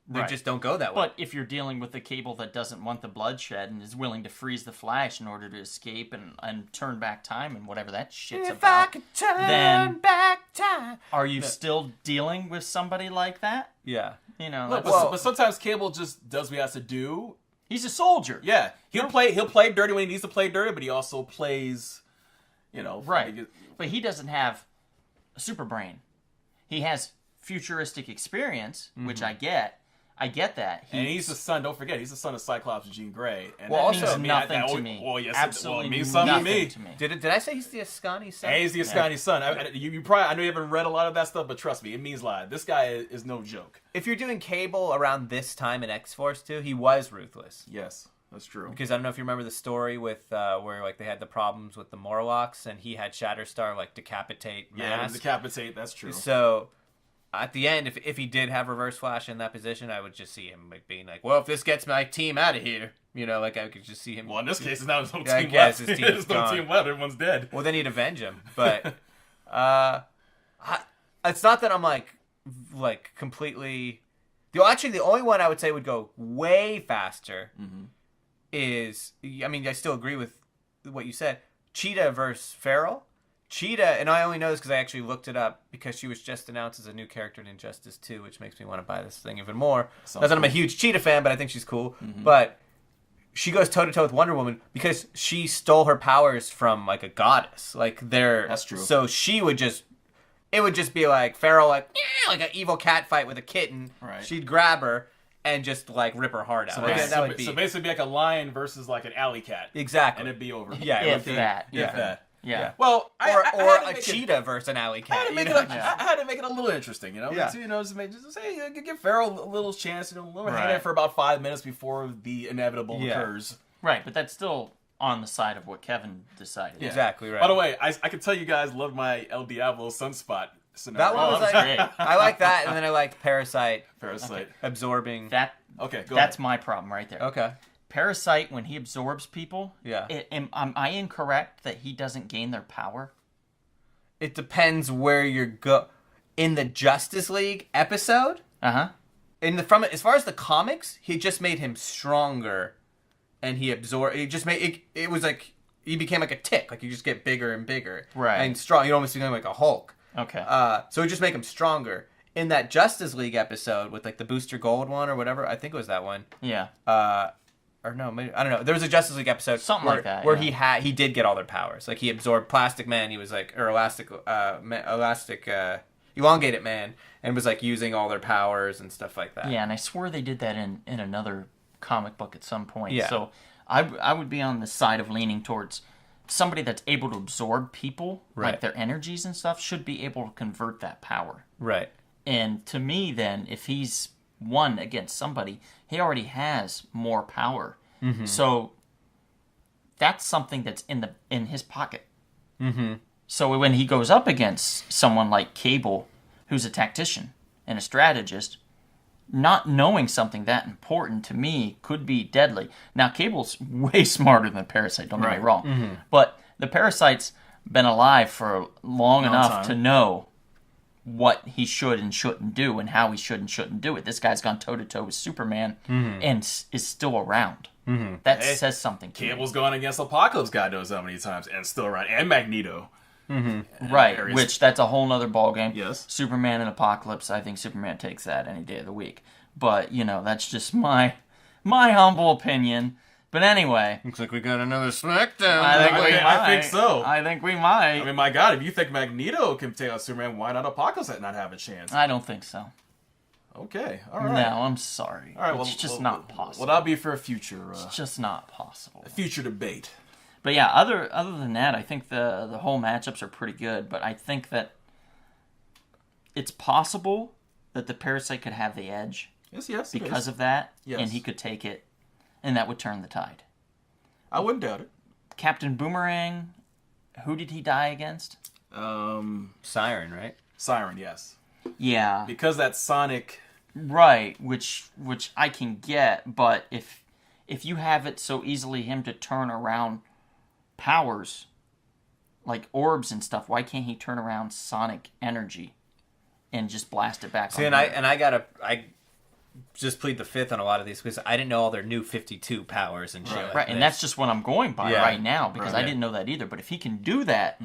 they just don't go that way. But if you're dealing with a Cable that doesn't want the bloodshed and is willing to freeze the Flash in order to escape and turn back time and whatever that shit's if about, I could turn then back time. are you still dealing with somebody like that? Yeah. You know, Look, that's- but sometimes Cable just does what he has to do. he's a soldier. Yeah, he'll play dirty when he needs to play dirty, but he also plays, Right. But he doesn't have a super brain. He has futuristic experience, which I get. I get that. And he's the son. Don't forget, he's the son of Cyclops and Jean Grey. And Well, that also means nothing to me. Well, yes, Absolutely it means something to nothing me. to me. Did I say he's the Ascani son? And he's the Ascani son. You probably, I know you haven't read a lot of that stuff, but trust me, it means a lot. This guy is no joke. If you're doing Cable around this time in X-Force 2, he was ruthless. Yes, that's true. Because I don't know if you remember the story with where like they had the problems with the Morlocks, and he had Shatterstar like decapitate Mask. Decapitate. That's true. So at the end, if he did have Reverse Flash in that position, I would just see him like being like, "Well, if this gets my team out of here," like I could just see him. Well, in this case, it's not his own Yeah, I team guess left. his team's There's no gone. team left. Everyone's dead. Well, then he'd avenge him. But it's not that I'm like completely. Actually, the only one I would say would go way faster is. I mean, I still agree with what you said. Cheetah versus Feral. Cheetah, and I only know this because I actually looked it up because she was just announced as a new character in Injustice 2, which makes me want to buy this thing even more. Not that I'm a huge Cheetah fan, but I think she's cool. But she goes toe-to-toe with Wonder Woman because she stole her powers from, like, a goddess. Like, That's true. So she would just... It would just be, like, Feral, like an evil cat fight with a kitten. Right. She'd grab her and just, like, rip her heart out. So, that would be... so basically, be like a lion versus like an alley cat. Exactly. And it'd be over. Yeah, it If would be... that. If that. Yeah. Well, Or I had to a make cheetah versus an alley cat. I had to make it a little interesting, Yeah. Just say, give Farrell a little chance, hang Right. in for about 5 minutes before the inevitable occurs. Right, but that's still on the side of what Kevin decided. Yeah. Exactly right. By the way, I can tell you guys love my El Diablo Sunspot scenario. That one was like, great. I like that, and then I liked Parasite Parasite. absorbing. Okay, go That's ahead. my problem right there. Okay. Parasite, when he absorbs people, Yeah. am I incorrect that he doesn't gain their power? It depends where you're in the Justice League episode. Uh-huh. As far as the comics, he just made him stronger, and he absorbed. It just made it. It was like he became like a tick. Like you just get bigger and bigger, Right. And strong. You almost become like a Hulk. Okay. So it just make him stronger. In that Justice League episode with like the Booster Gold one or whatever, I think it was that one. yeah. Or no, maybe, I don't know. There was a Justice League episode Something where, like that, where yeah. he did get all their powers. Like he absorbed Plastic Man. He was like elongated man, and was like using all their powers and stuff like that. Yeah, and I swear they did that in another comic book at some point. Yeah. So I would be on the side of leaning towards somebody that's able to absorb people, Right. like their energies and stuff, should be able to convert that power. Right. And to me, then, if he's won against somebody, he already has more power. Mm-hmm. So that's something that's in his pocket. Mm-hmm. So when he goes up against someone like Cable, who's a tactician and a strategist, not knowing something that important to me could be deadly. Now, Cable's way smarter than Parasite, don't get me wrong. Mm-hmm. But the Parasite's been alive for long enough time. to know what he should and shouldn't do and how he should and shouldn't do it. This guy's gone toe-to-toe with Superman and is still around. That Hey, says something to Cable's gone against Apocalypse, God knows how many times, and still around, and Magneto. me. Right, areas. which that's a whole nother ballgame. Yes. Superman and Apocalypse, I think Superman takes that any day of the week. But, that's just my humble opinion. But anyway, Looks like we got another Smackdown. I think so. I think we might. I mean, my God, if you think Magneto can take out Superman, why not Apocalypse not have a chance? I don't think so. Okay, all right. No, I'm sorry. All right, it's just not possible. Well, that'll be for a future, it's just not possible. a future debate. But yeah, other than that, I think the whole matchups are pretty good. But I think that it's possible that the Parasite could have the edge Yes, because of that, Yes. and he could take it, and that would turn the tide. I wouldn't doubt it. Captain Boomerang, who did he die against? Siren, right? Siren, yes. Yeah, Because that Sonic... right. Which I can get, but if you have it so easily him to turn around powers like orbs and stuff, why can't he turn around sonic energy and just blast it back? See, I just plead the fifth on a lot of these because I didn't know all their new 52 powers and shit. Right, and that's just what I'm going by right now because I Right. didn't know that either. But if he can do that,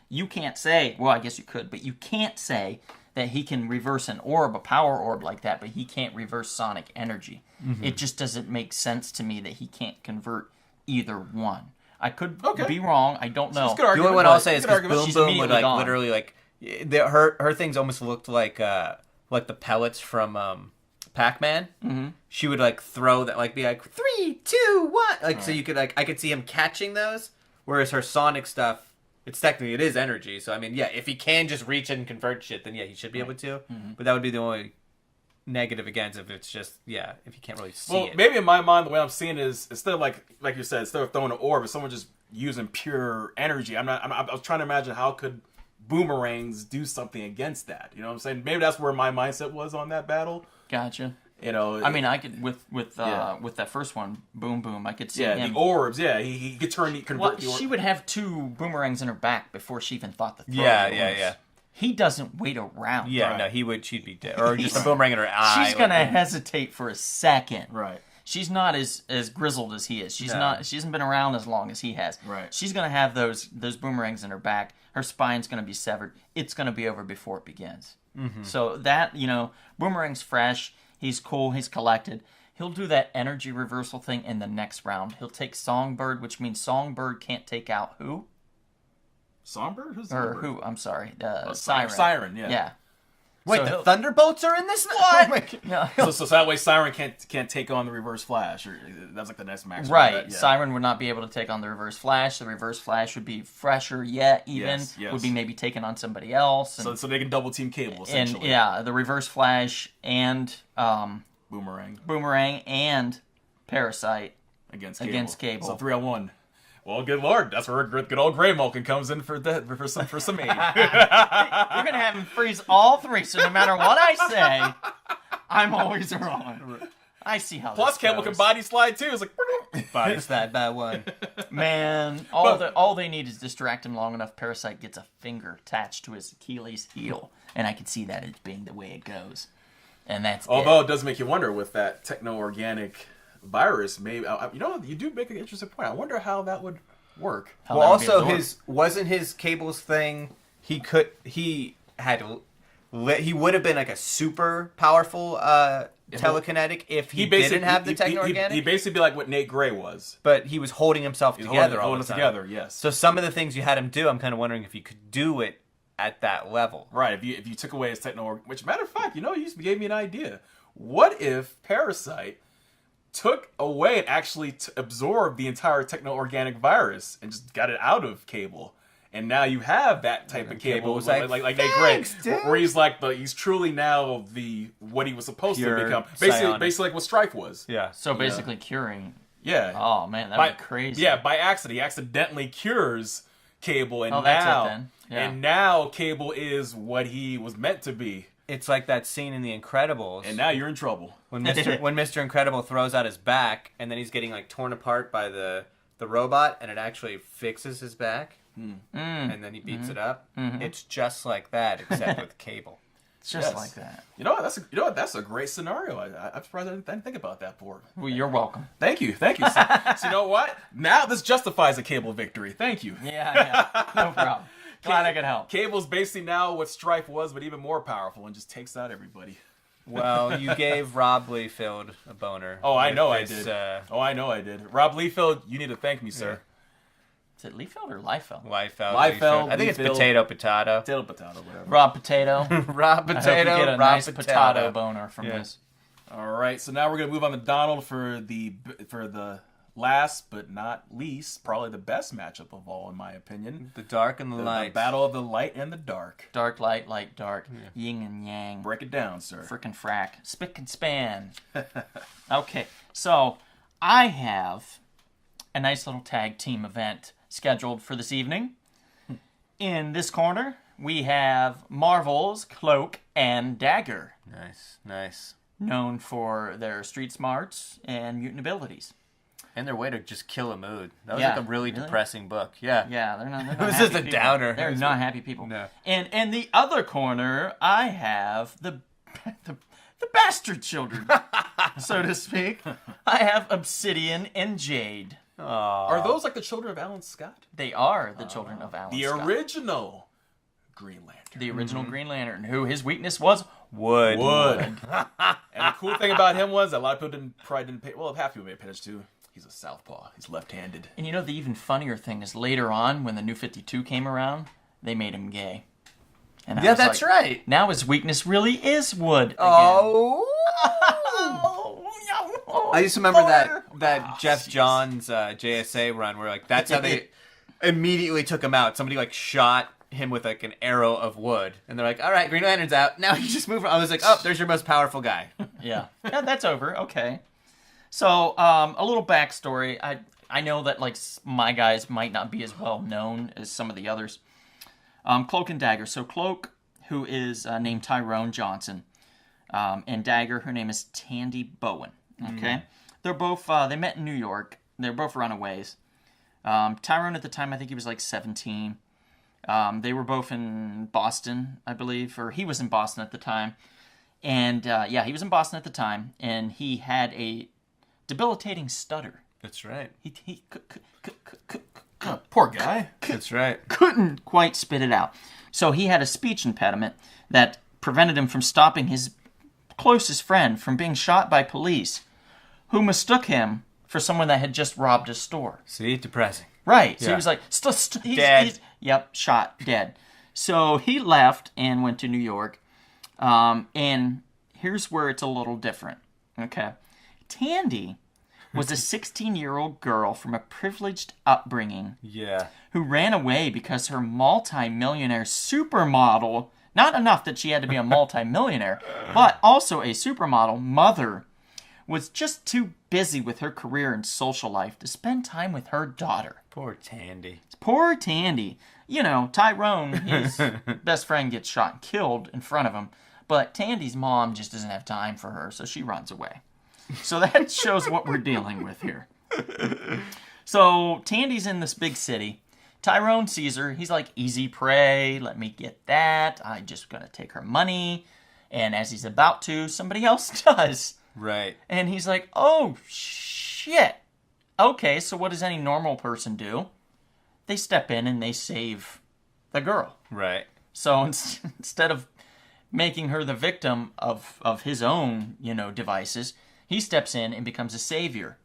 you can't say, well, I guess you could, but you can't say that he can reverse an orb, a power orb like that, but he can't reverse sonic energy. It just doesn't make sense to me that he can't convert either one. I could be wrong. I don't know. The only one I'll say is because Boom She's Boom would immediately gone. literally her things almost looked like the pellets from Pac-Man. Mm-hmm. She would throw that, be like 3, 2, 1, so you could I could see him catching those. Whereas her Sonic stuff, it is energy. So I mean, yeah, if he can just reach and convert shit, then yeah, he should be able to. Mm-hmm. But that would be the only negative against if it's just if you can't really see it. Maybe in my mind the way I'm seeing it is instead of like you said, instead of throwing an orb, if someone just using pure energy, I was trying to imagine how could boomerangs do something against that. You know what I'm saying? Maybe that's where my mindset was on that battle. Gotcha. You know, I mean, I could with that first one, Boom Boom, I could see him. The orbs. Yeah, he could convert the orbs. She would have 2 boomerangs in her back before she even thought to throw Yeah. He doesn't wait around. Yeah, right. No, she'd be dead. Or just a boomerang in her eye. She's gonna hesitate for a second. Right. She's not as grizzled as he is. She hasn't been around as long as he has. Right. She's gonna have those boomerangs in her back. Her spine's gonna be severed. It's gonna be over before it begins. Mm-hmm. So that, Boomerang's fresh. He's cool. He's collected. He'll do that energy reversal thing in the next round. He'll take Songbird, which means Songbird can't take out who? Songbird? Who's Or Songbird? who? I'm sorry. Siren. Siren, yeah. Yeah. Wait, So the he'll- Thunderbolts are in this? What? No, So that way Siren can't take on the Reverse Flash. Or that's like the next max. right. Yeah. Siren would not be able to take on the Reverse Flash. The Reverse Flash would be fresher yet, even. Yes. Would be maybe taken on somebody else. And, So they can double team Cable essentially. and the Reverse Flash and Boomerang and Parasite against Cable. So 3-on-1. Well, good lord, that's where good old Grey Malkin comes in for some aid. You're gonna have him freeze all 3, so no matter what I say, I'm always wrong. I see how. Plus, this Cable goes. can body slide too. It's like Body slide that one. Man, all they need is distract him long enough. Parasite gets a finger attached to his Achilles heel, and I can see that as being the way it goes. And that's Although it does make you wonder with that techno-organic virus, maybe you do make an interesting point. I wonder how that would work. How Well, that would be also absorbed. his Cable's thing. He would have been like a super powerful telekinetic if he didn't have the techno-organic. He basically be like what Nate Gray was. But he was holding himself together all holding the time. together, yes. So some of the things you had him do, I'm kind of wondering if you could do it at that level. Right, if you took away his techno, which matter of fact, you gave me an idea. What if Parasite took away and actually absorbed the entire techno-organic virus and just got it out of Cable? And now you have that type of Cable, was like Nate Gray, where he's he's truly now what he was supposed Pure to become. psionic. Basically like what Strife was. Yeah. So basically curing. Yeah. Oh man, that'd be crazy. Yeah, by accident. He accidentally cures Cable, and that's it then. Yeah. And now Cable is what he was meant to be. It's like that scene in The Incredibles. And now you're in trouble. when Mr. Incredible throws out his back, and then he's getting torn apart by the robot, and it actually fixes his back, and then he beats it up. It's just like that, except with Cable. It's just like that. You know what? That's a great scenario. I'm surprised I didn't think about that before. Well, you're welcome. Thank you. So you know what? Now this justifies a Cable victory. Thank you. Yeah. No problem. Glad I could help. Cable's basically now what Strife was, but even more powerful, and just takes out everybody. Well, you gave Rob Liefeld a boner. Oh, I know I this, did. I know I did. Rob Liefeld, you need to thank me, sir. Is it Liefeld or Liefeld? Liefeld, I think it's Liefeld. potato. Potato, whatever. Raw potato. Raw I hope you potato. get a raw nice potato. potato boner from Yeah. this. All right, so now we're gonna move on to Donald for the last but not least, probably the best matchup of all, in my opinion. The dark and the The light. battle of the light and the dark. Dark light, light dark, yin and yang. Break it down, sir. Frickin' frack. Spick and span. Okay, so I have a nice little tag team event scheduled for this evening. In this corner, we have Marvel's Cloak and Dagger, Nice. known for their street smarts and mutant abilities. And their way to just kill a mood. That was Yeah. like a really depressing book. Yeah. Yeah, they're not. It was just a downer. They're not happy people. No. And in the other corner, I have the bastard children, so to speak. I have Obsidian and Jade. Are those like the children of Alan Scott? They are the children of Alan The Scott. original Green Lantern. The original Green Lantern, who his weakness was Wood. And the cool thing about him was that a lot of people probably didn't pay. Well, half people paid attention to. He's a southpaw. He's left-handed. And you know, the even funnier thing is later on, when the New 52 came around, they made him gay. And I Yeah, was that's like, right. Now his weakness really is wood again. Oh. Oh, I used to remember Lord. that Jeff Johns JSA run where like that's how they immediately took him out. Somebody like shot him with like an arrow of wood, and they're like, "All right, Green Lantern's out. Now you just move." I was like, "Oh, there's your most powerful guy." Yeah, that's over. Okay. So, a little backstory. I know that like my guys might not be as well known as some of the others. Cloak and Dagger. So Cloak, who is named Tyrone Johnson, and Dagger, her name is Tandy Bowen. Okay, they're both they met in New York. They're both runaways. Tyrone at the time, I think he was like 17. They were both in Boston, I believe, or he was in Boston at the time. And he was in Boston at the time, and he had a debilitating stutter. That's right. He Poor guy. That's right. couldn't quite spit it out. So he had a speech impediment that prevented him from stopping his closest friend from being shot by police, who mistook him for someone that had just robbed a store. See, depressing. Right. So he Yeah. was like, Dead. Yep, shot, dead. So he left and went to New York. And here's where it's a little different. Okay. Tandy was a 16-year-old girl from a privileged upbringing Yeah. who ran away because her multi-millionaire supermodel, not enough that she had to be a multi-millionaire, but also a supermodel mother, was just too busy with her career and social life to spend time with her daughter. Poor Tandy. Poor Tandy. You know, Tyrone, his best friend, gets shot and killed in front of him, but Tandy's mom just doesn't have time for her, so she runs away. So that shows what we're dealing with here. So Tandy's in this big city. Tyrone sees her. He's like, easy prey, let me get that. I'm just going to take her money. And as he's about to, somebody else does. Right. And he's like, oh, shit. Okay, so what does any normal person do? They step in and they save the girl. Right. So instead of making her the victim of his own, devices, he steps in and becomes a savior.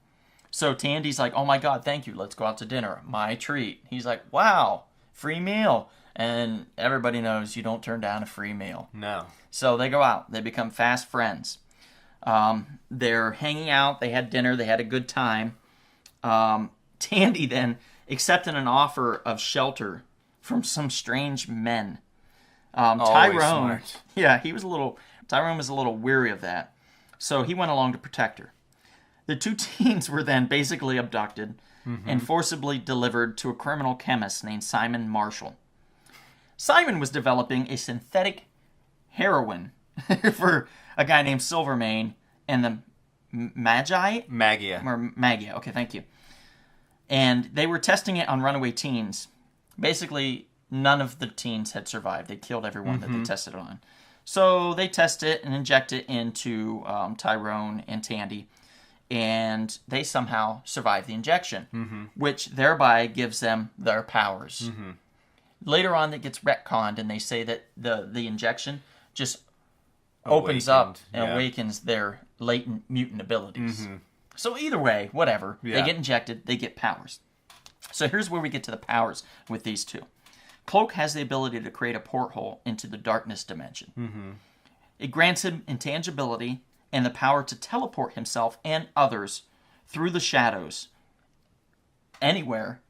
So Tandy's like, oh my God, thank you. Let's go out to dinner. My treat. He's like, wow, free meal. And everybody knows you don't turn down a free meal. No. So they go out. They become fast friends. They're hanging out. They had dinner. They had a good time. Tandy then accepted an offer of shelter from some strange men. Tyrone, smart. yeah, Tyrone was a little weary of that. So he went along to protect her. The two teens were then basically abducted and forcibly delivered to a criminal chemist named Simon Marshall. Simon was developing a synthetic heroin for a guy named Silvermane and the Magi? Magia. Or Magia, okay, thank you. And they were testing it on runaway teens. Basically, none of the teens had survived. They killed everyone that they tested it on. So they test it and inject it into Tyrone and Tandy, and they somehow survive the injection, which thereby gives them their powers. Later on, that gets retconned, and they say that the injection just opens up and awakens their latent mutant abilities. So either way, whatever. Yeah. They get injected, they get powers. So here's where we get to the powers with these two. Cloak has the ability to create a porthole into the darkness dimension. Mm-hmm. It grants him intangibility and the power to teleport himself and others through the shadows anywhere,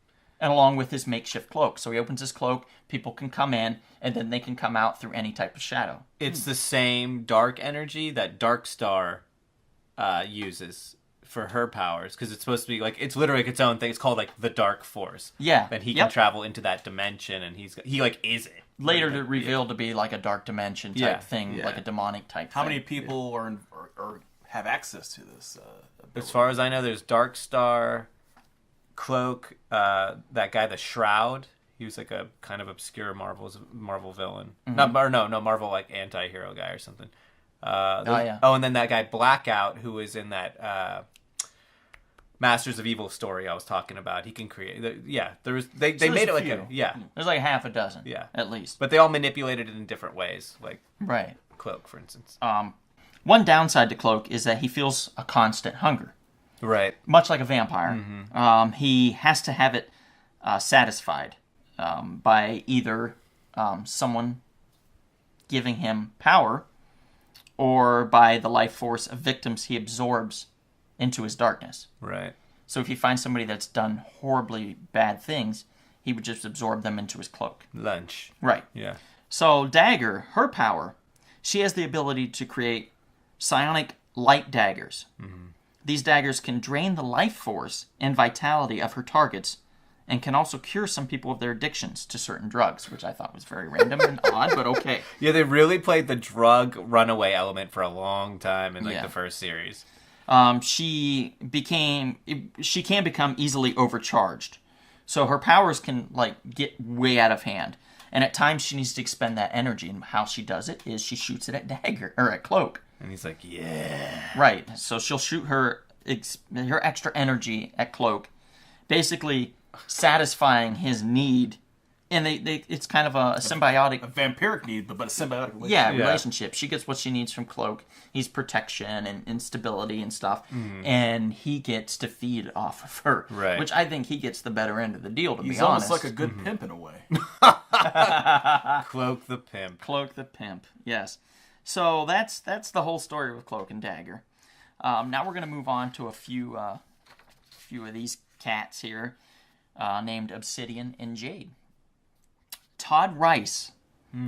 and along with his makeshift cloak. So he opens his cloak, people can come in, and then they can come out through any type of shadow. It's the same dark energy that Darkstar uses for her powers, because it's supposed to be like, it's literally like its own thing. It's called like the Dark Force. Yeah. That he can travel into that dimension, and he like is it. Later to reveal to be like a dark dimension type thing, like a demonic type How thing. many people are have access to this? As far as I know, there's Darkstar, Cloak, that guy, the Shroud. He was like a kind of obscure Marvel villain. Mm-hmm. No, Marvel like anti-hero guy or something. And then that guy Blackout, who was in that Masters of Evil story I was talking about. He can create. They made it like There's like half a dozen. Yeah, at least. But they all manipulated it in different ways. Like Cloak, for instance. One downside to Cloak is that he feels a constant hunger. Right. Much like a vampire. Mm-hmm. He has to have it satisfied by either someone giving him power or by the life force of victims he absorbs into his darkness. Right. So if he finds somebody that's done horribly bad things, he would just absorb them into his cloak. Lunch. Right. Yeah. So Dagger, her power, she has the ability to create psionic light daggers. Mm-hmm. These daggers can drain the life force and vitality of her targets and can also cure some people of their addictions to certain drugs, which I thought was very random and odd, but okay. Yeah, they really played the drug runaway element for a long time in the first series. She can become easily overcharged. So her powers can get way out of hand. And at times she needs to expend that energy. And how she does it is she shoots it at Dagger, or at Cloak. And he's like, yeah. Right. So she'll shoot her extra energy at Cloak, basically satisfying his need. And it's kind of a symbiotic... A vampiric need, but a symbiotic relationship. Yeah, relationship. She gets what she needs from Cloak. He's protection and stability and stuff. Mm. And he gets to feed off of her. Right. Which I think he gets the better end of the deal, to be honest. He's almost like a good pimp in a way. Cloak the pimp. Cloak the pimp, yes. So that's the whole story with Cloak and Dagger. Now we're going to move on to a few of these cats here, named Obsidian and Jade. Todd Rice,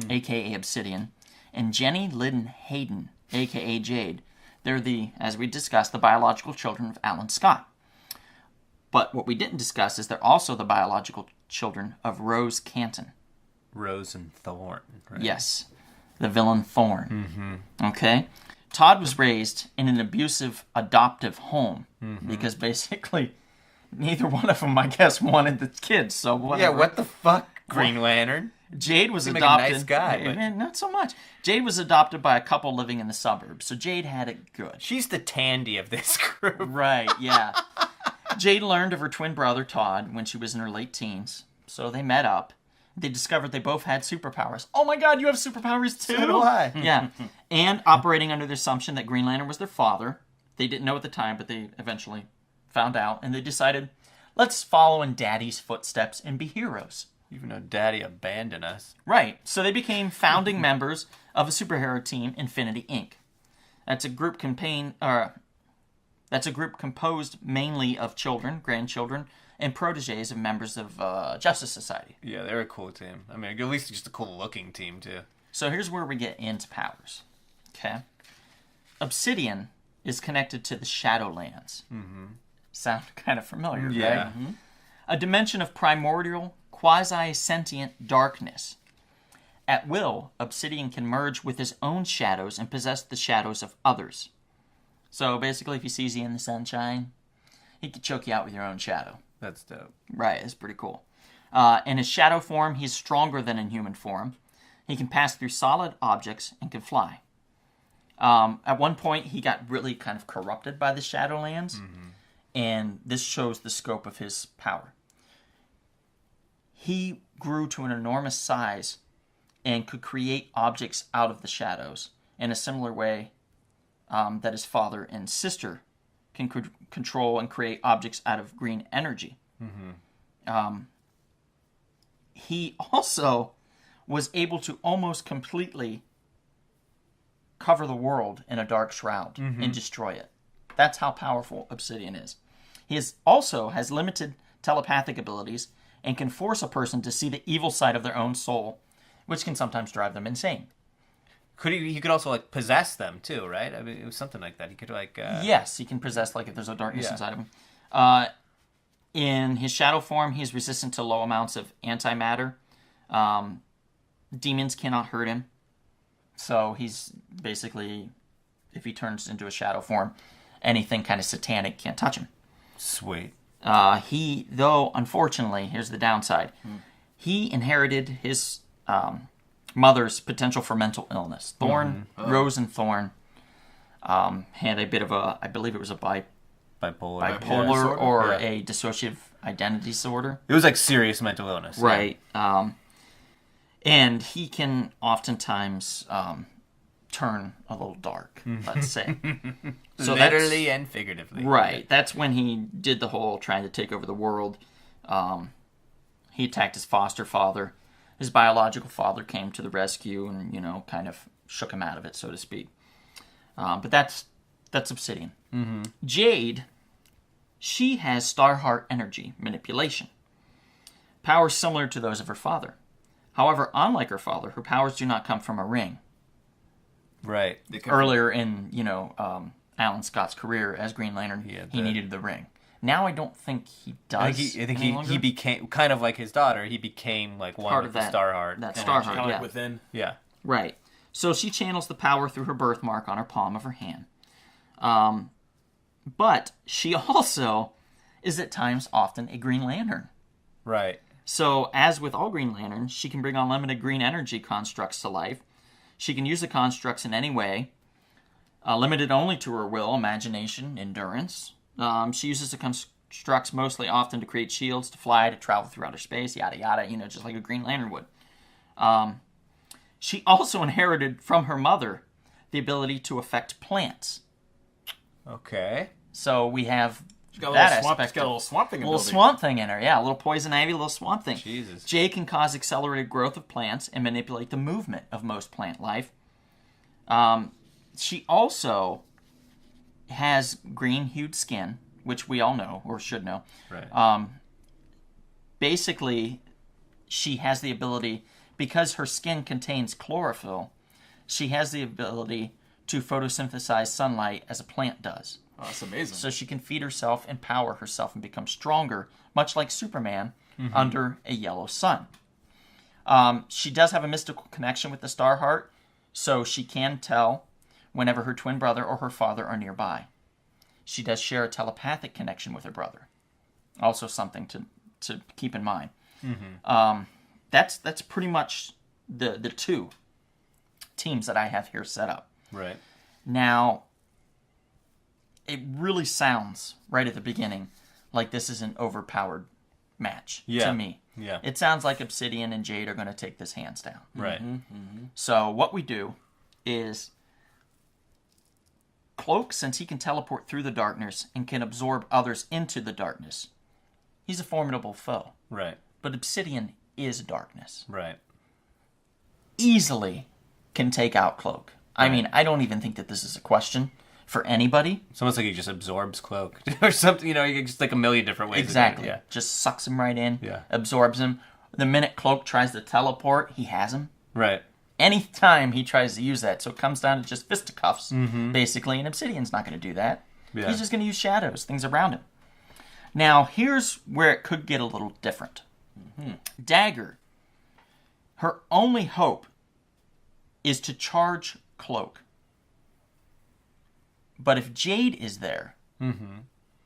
a.k.a. Obsidian, and Jenny Lydon Hayden, a.k.a. Jade. They're as we discussed, the biological children of Alan Scott. But what we didn't discuss is they're also the biological children of Rose Canton. Rose and Thorn, right? Yes, the villain Thorn. Mm-hmm. Okay? Todd was raised in an abusive adoptive home because basically neither one of them, I guess, wanted the kids. So whatever. Yeah, what the fuck? Green Lantern. Jade was adopted. Like a nice guy, but... Man, not so much. Jade was adopted by a couple living in the suburbs, so Jade had it good. She's the Tandy of this group. Right, yeah. Jade learned of her twin brother, Todd, when she was in her late teens, so they met up. They discovered they both had superpowers. Oh my god, you have superpowers too? So do I. Yeah. And operating under the assumption that Green Lantern was their father. They didn't know at the time, but they eventually found out, and they decided, let's follow in Daddy's footsteps and be heroes. Even though Daddy abandoned us. Right. So they became founding members of a superhero team, Infinity Inc. That's a group composed mainly of children, grandchildren, and proteges of members of Justice Society. Yeah, they're a cool team. I mean, at least just a cool-looking team, too. So here's where we get into powers. Okay. Obsidian is connected to the Shadowlands. Mm-hmm. Sound kind of familiar, right? Yeah. Mm-hmm. A dimension of primordial, quasi-sentient darkness. At will, Obsidian can merge with his own shadows and possess the shadows of others. So basically, if he sees you in the sunshine, he can choke you out with your own shadow. That's dope. Right, it's pretty cool. In his shadow form, he's stronger than in human form. He can pass through solid objects and can fly. At one point, he got really kind of corrupted by the Shadowlands, and this shows the scope of his power. He grew to an enormous size and could create objects out of the shadows in a similar way that his father and sister can control and create objects out of green energy. Mm-hmm. He also was able to almost completely cover the world in a dark shroud and destroy it. That's how powerful Obsidian is. He also has limited telepathic abilities and can force a person to see the evil side of their own soul, which can sometimes drive them insane. He could also like possess them too, right? I mean, it was something like that. He could like Yes, he can possess, like, if there's a darkness inside of him. In his shadow form, he's resistant to low amounts of antimatter. Demons cannot hurt him. So he's basically, if he turns into a shadow form, anything kind of satanic can't touch him. Sweet. He, though, unfortunately, here's the downside. He inherited his mother's potential for mental illness. Thorn, Rose and Thorn had a bit of a, I believe it was a bipolar or a dissociative identity disorder. It was like serious mental illness. Right. And he can oftentimes turn a little dark, let's say. So literally and figuratively. Right. That's when he did the whole trying to take over the world. He attacked his foster father. His biological father came to the rescue and, kind of shook him out of it, so to speak. But that's Obsidian. Mm-hmm. Jade, she has Starheart energy manipulation. Powers similar to those of her father. However, unlike her father, her powers do not come from a ring. Right. Earlier in, Alan Scott's career as Green Lantern, he needed the ring. Now I don't think he does. I think he became, kind of like his daughter, he became like one part with of the Starheart. That Starheart, kind of like within. Yeah. Right. So she channels the power through her birthmark on her palm of her hand. But she also is at times often a Green Lantern. Right. So, as with all Green Lanterns, she can bring unlimited green energy constructs to life. She can use the constructs in any way, limited only to her will, imagination, endurance. She uses the constructs mostly often to create shields, to fly, to travel through outer space, yada yada, just like a Green Lantern would. She also inherited from her mother the ability to affect plants. Okay. So we have got that aspect. aspect. She's got a little swamp thing. A little swamp thing in her, yeah. A little poison ivy, a little swamp thing. Jesus. Jade can cause accelerated growth of plants and manipulate the movement of most plant life. She also has green-hued skin, which we all know, or should know. Right. Basically, she has the ability, because her skin contains chlorophyll, she has the ability to photosynthesize sunlight as a plant does. Oh, that's amazing. So she can feed herself, empower herself, and become stronger, much like Superman under a yellow sun. She does have a mystical connection with the Starheart, so she can tell whenever her twin brother or her father are nearby. She does share a telepathic connection with her brother. Also something to keep in mind. Mm-hmm. That's pretty much the two teams that I have here set up. Right. Now, it really sounds, right at the beginning, like this is an overpowered match to me. Yeah. It sounds like Obsidian and Jade are going to take this hands down. Right. So what we do is Cloak, since he can teleport through the darkness and can absorb others into the darkness, he's a formidable foe. Right. But Obsidian is darkness. Right. Easily can take out Cloak. I mean, I don't even think that this is a question for anybody. It's almost like he just absorbs Cloak or something. You can just like a million different ways. Exactly. Yeah. Just sucks him right in. Yeah. Absorbs him. The minute Cloak tries to teleport, he has him. Right. Anytime he tries to use that. So it comes down to just fisticuffs, basically. And Obsidian's not going to do that. Yeah. He's just going to use shadows, things around him. Now, here's where it could get a little different. Dagger, her only hope is to charge Cloak. But if Jade is there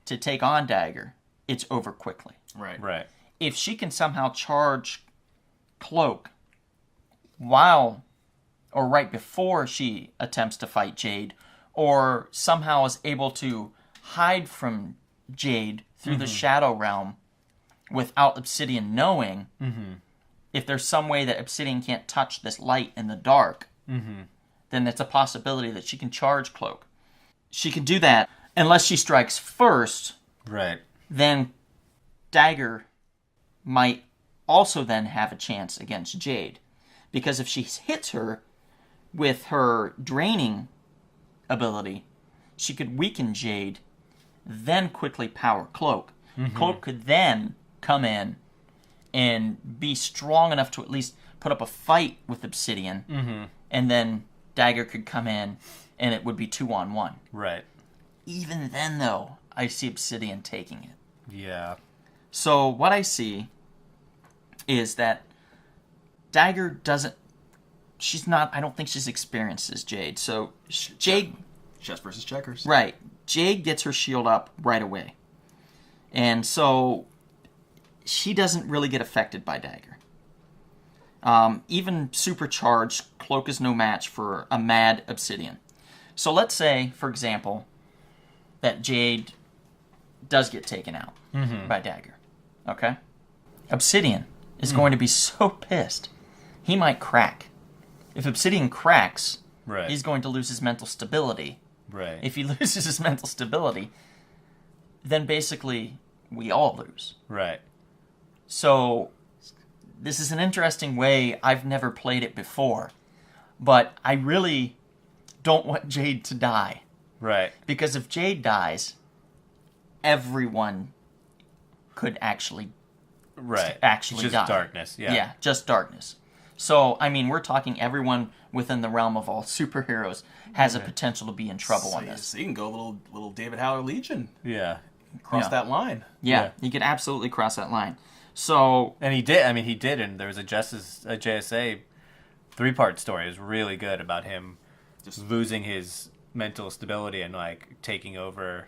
to take on Dagger, it's over quickly. Right. Right. If she can somehow charge Cloak while or right before she attempts to fight Jade, or somehow is able to hide from Jade through the Shadow Realm without Obsidian knowing, if there's some way that Obsidian can't touch this light in the dark, then it's a possibility that she can charge Cloak. She can do that unless she strikes first. Right. Then Dagger might also then have a chance against Jade. Because if she hits her with her draining ability, she could weaken Jade, then quickly power Cloak. Cloak could then come in and be strong enough to at least put up a fight with Obsidian, and then Dagger could come in, and it would be 2-on-1. Right. Even then, though, I see Obsidian taking it. Yeah. So what I see is that Dagger doesn't... She's not... I don't think she's experienced as Jade. So Jade... Chess versus checkers. Right. Jade gets her shield up right away. And so she doesn't really get affected by Dagger. Even supercharged, Cloak is no match for a mad Obsidian. So let's say, for example, that Jade does get taken out by Dagger. Okay? Obsidian is going to be so pissed, he might crack. If Obsidian cracks, Right. he's going to lose his mental stability. Right. If he loses his mental stability, then basically we all lose. Right. So this is an interesting way. I've never played it before, but I really don't want Jade to die. Right. Because if Jade dies, everyone could actually Right. actually Just die. darkness. Yeah. Yeah, just darkness. So, I mean, we're talking everyone within the realm of all superheroes has a potential to be in trouble on this. So you can go little David Haller Legion. Yeah. Cross Yeah. that line. Yeah, you could absolutely cross that line. So, And he did. I mean, he did. And there was a JSA 3-part story. It was really good about him just losing his mental stability and like taking over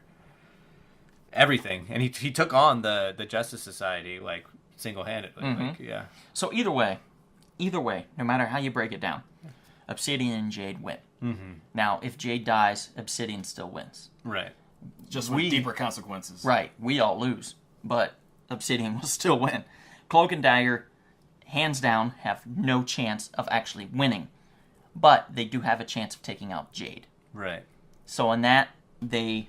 everything. And he took on the Justice Society like single-handedly. Like, yeah. so either way, no matter how you break it down, Obsidian and Jade win. Now, if Jade dies, Obsidian still wins. Right. Just with deeper consequences. Right, we all lose, but Obsidian will still win. Cloak and Dagger, hands down, have no chance of actually winning, but they do have a chance of taking out Jade. Right. So in that, they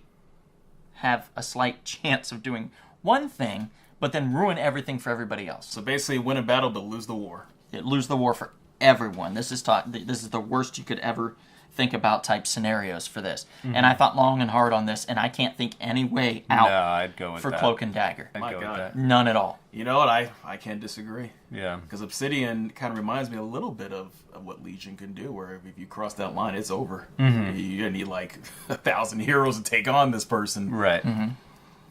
have a slight chance of doing one thing, but then ruin everything for everybody else. So basically, win a battle but lose the war. Lose the war for everyone. This is the worst you could ever think about type scenarios for this. And I thought long and hard on this, and I can't think any way out No, I'd go with for that. Cloak and Dagger. I'd My go God. with that. None at all. You know what? I can't disagree. Yeah. Because Obsidian kind of reminds me a little bit of what Legion can do, where if you cross that line, it's over. You're going to need like 1,000 heroes to take on this person. Right.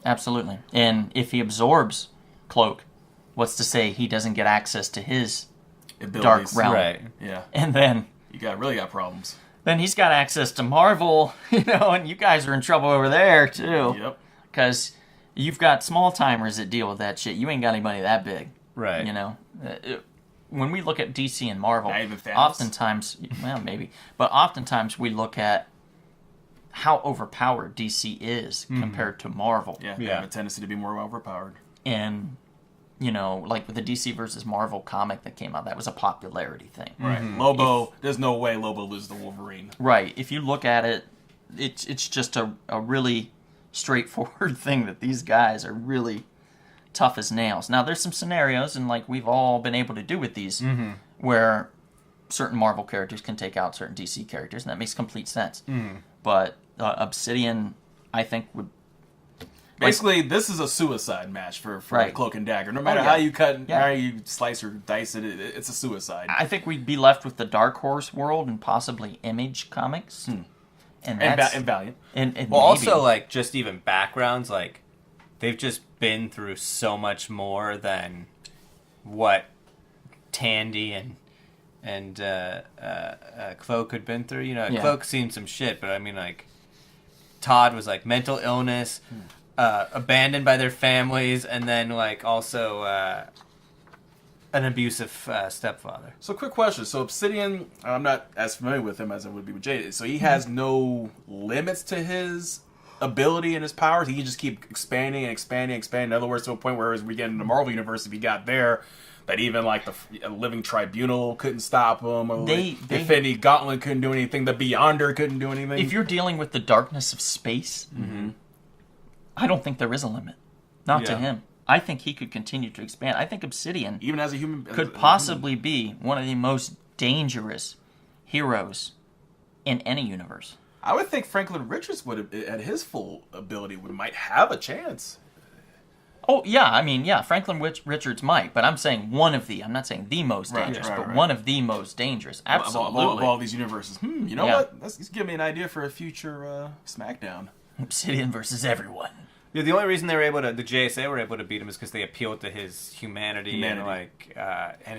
Absolutely. And if he absorbs Cloak, what's to say he doesn't get access to his dark Abilities. realm? Right. Yeah. And then Really got problems. he's got access to Marvel, and you guys are in trouble over there too. Yep. Because you've got small timers that deal with that shit. You ain't got anybody that big. Right. When we look at DC and Marvel, Not even Thanos. oftentimes, well, maybe, but oftentimes we look at how overpowered DC is compared to Marvel. Yeah. They Yeah. have a tendency to be more overpowered. And, like with the DC versus Marvel comic that came out, that was a popularity thing. Right. Lobo, there's no way Lobo loses the Wolverine. Right. If you look at it, it's just a really straightforward thing that these guys are really tough as nails. Now, there's some scenarios, and like we've all been able to do with these, where certain Marvel characters can take out certain DC characters, and that makes complete sense. But Obsidian, I think, would... Basically, this is a suicide match for Right. Cloak and Dagger. No matter Oh, yeah. how you cut, Yeah. how you slice or dice it, it's a suicide. I think we'd be left with the Dark Horse world and possibly Image Comics. And that's... And Valiant. and Well, maybe- also, like, just even backgrounds, like, they've just been through so much more than what Tandy and Cloak had been through. Yeah. Cloak's seen some shit, but I mean, like, Todd was, like, mental illness, abandoned by their families, and then, like, also an abusive stepfather. So, quick question. So, Obsidian, I'm not as familiar with him as I would be with Jade. So, he has no limits to his ability and his powers. He can just keep expanding and expanding and expanding. In other words, to a point where as we get into the Marvel Universe, if he got there, that even like the Living Tribunal couldn't stop him. Or They- Infinity Gauntlet couldn't do anything. The Beyonder couldn't do anything. if you're dealing with the darkness of space, I don't think there is a limit. Not to Yeah. him. I think he could continue to expand. I think Obsidian Even as a human, could possibly be one of the most dangerous heroes in any universe. I would think Franklin Richards would, at his full ability, might have a chance. Oh, yeah, I mean, yeah, Franklin Richards might, but I'm saying one of the, I'm not saying the most dangerous, but one of the most dangerous. Absolutely. Of all these universes. You know Yeah. what? Let's give me an idea for a future Smackdown. Obsidian versus everyone. Yeah, the only reason they were able to, the JSA were able to beat him is because they appealed to his humanity. And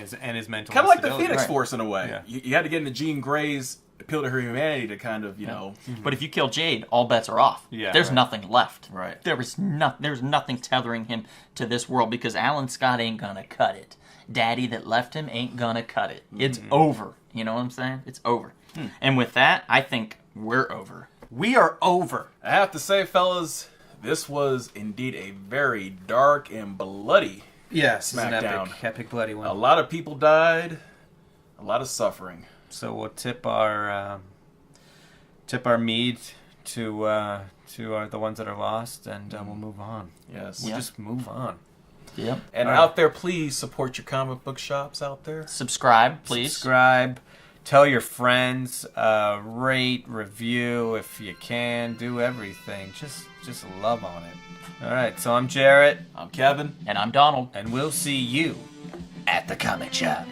his mental. Kind of like the instability. Phoenix Right. Force in a way. Yeah. You had to get into Jean Grey's appeal to her humanity to kind of, you know. But if you kill Jade, all bets are off. Yeah, There's right. nothing left. Right. There's nothing tethering him to this world because Alan Scott ain't gonna cut it. Daddy that left him ain't gonna cut it. It's over. You know what I'm saying? It's over. And with that, I think we're over. We are over. I have to say, fellas, this was indeed a very dark and bloody. Yes, it's an Smackdown. epic bloody one. A lot of people died. A lot of suffering. So we'll tip our mead to the ones that are lost, and we'll move on. Yes. We'll just move on. Yep. And All out there, please support your comic book shops out there. Subscribe, please. Subscribe. Tell your friends. Rate, review if you can. Do everything. Just love on it. All right. So I'm Jarrett, I'm Kevin. And I'm Donald. and we'll see you at the comic shop.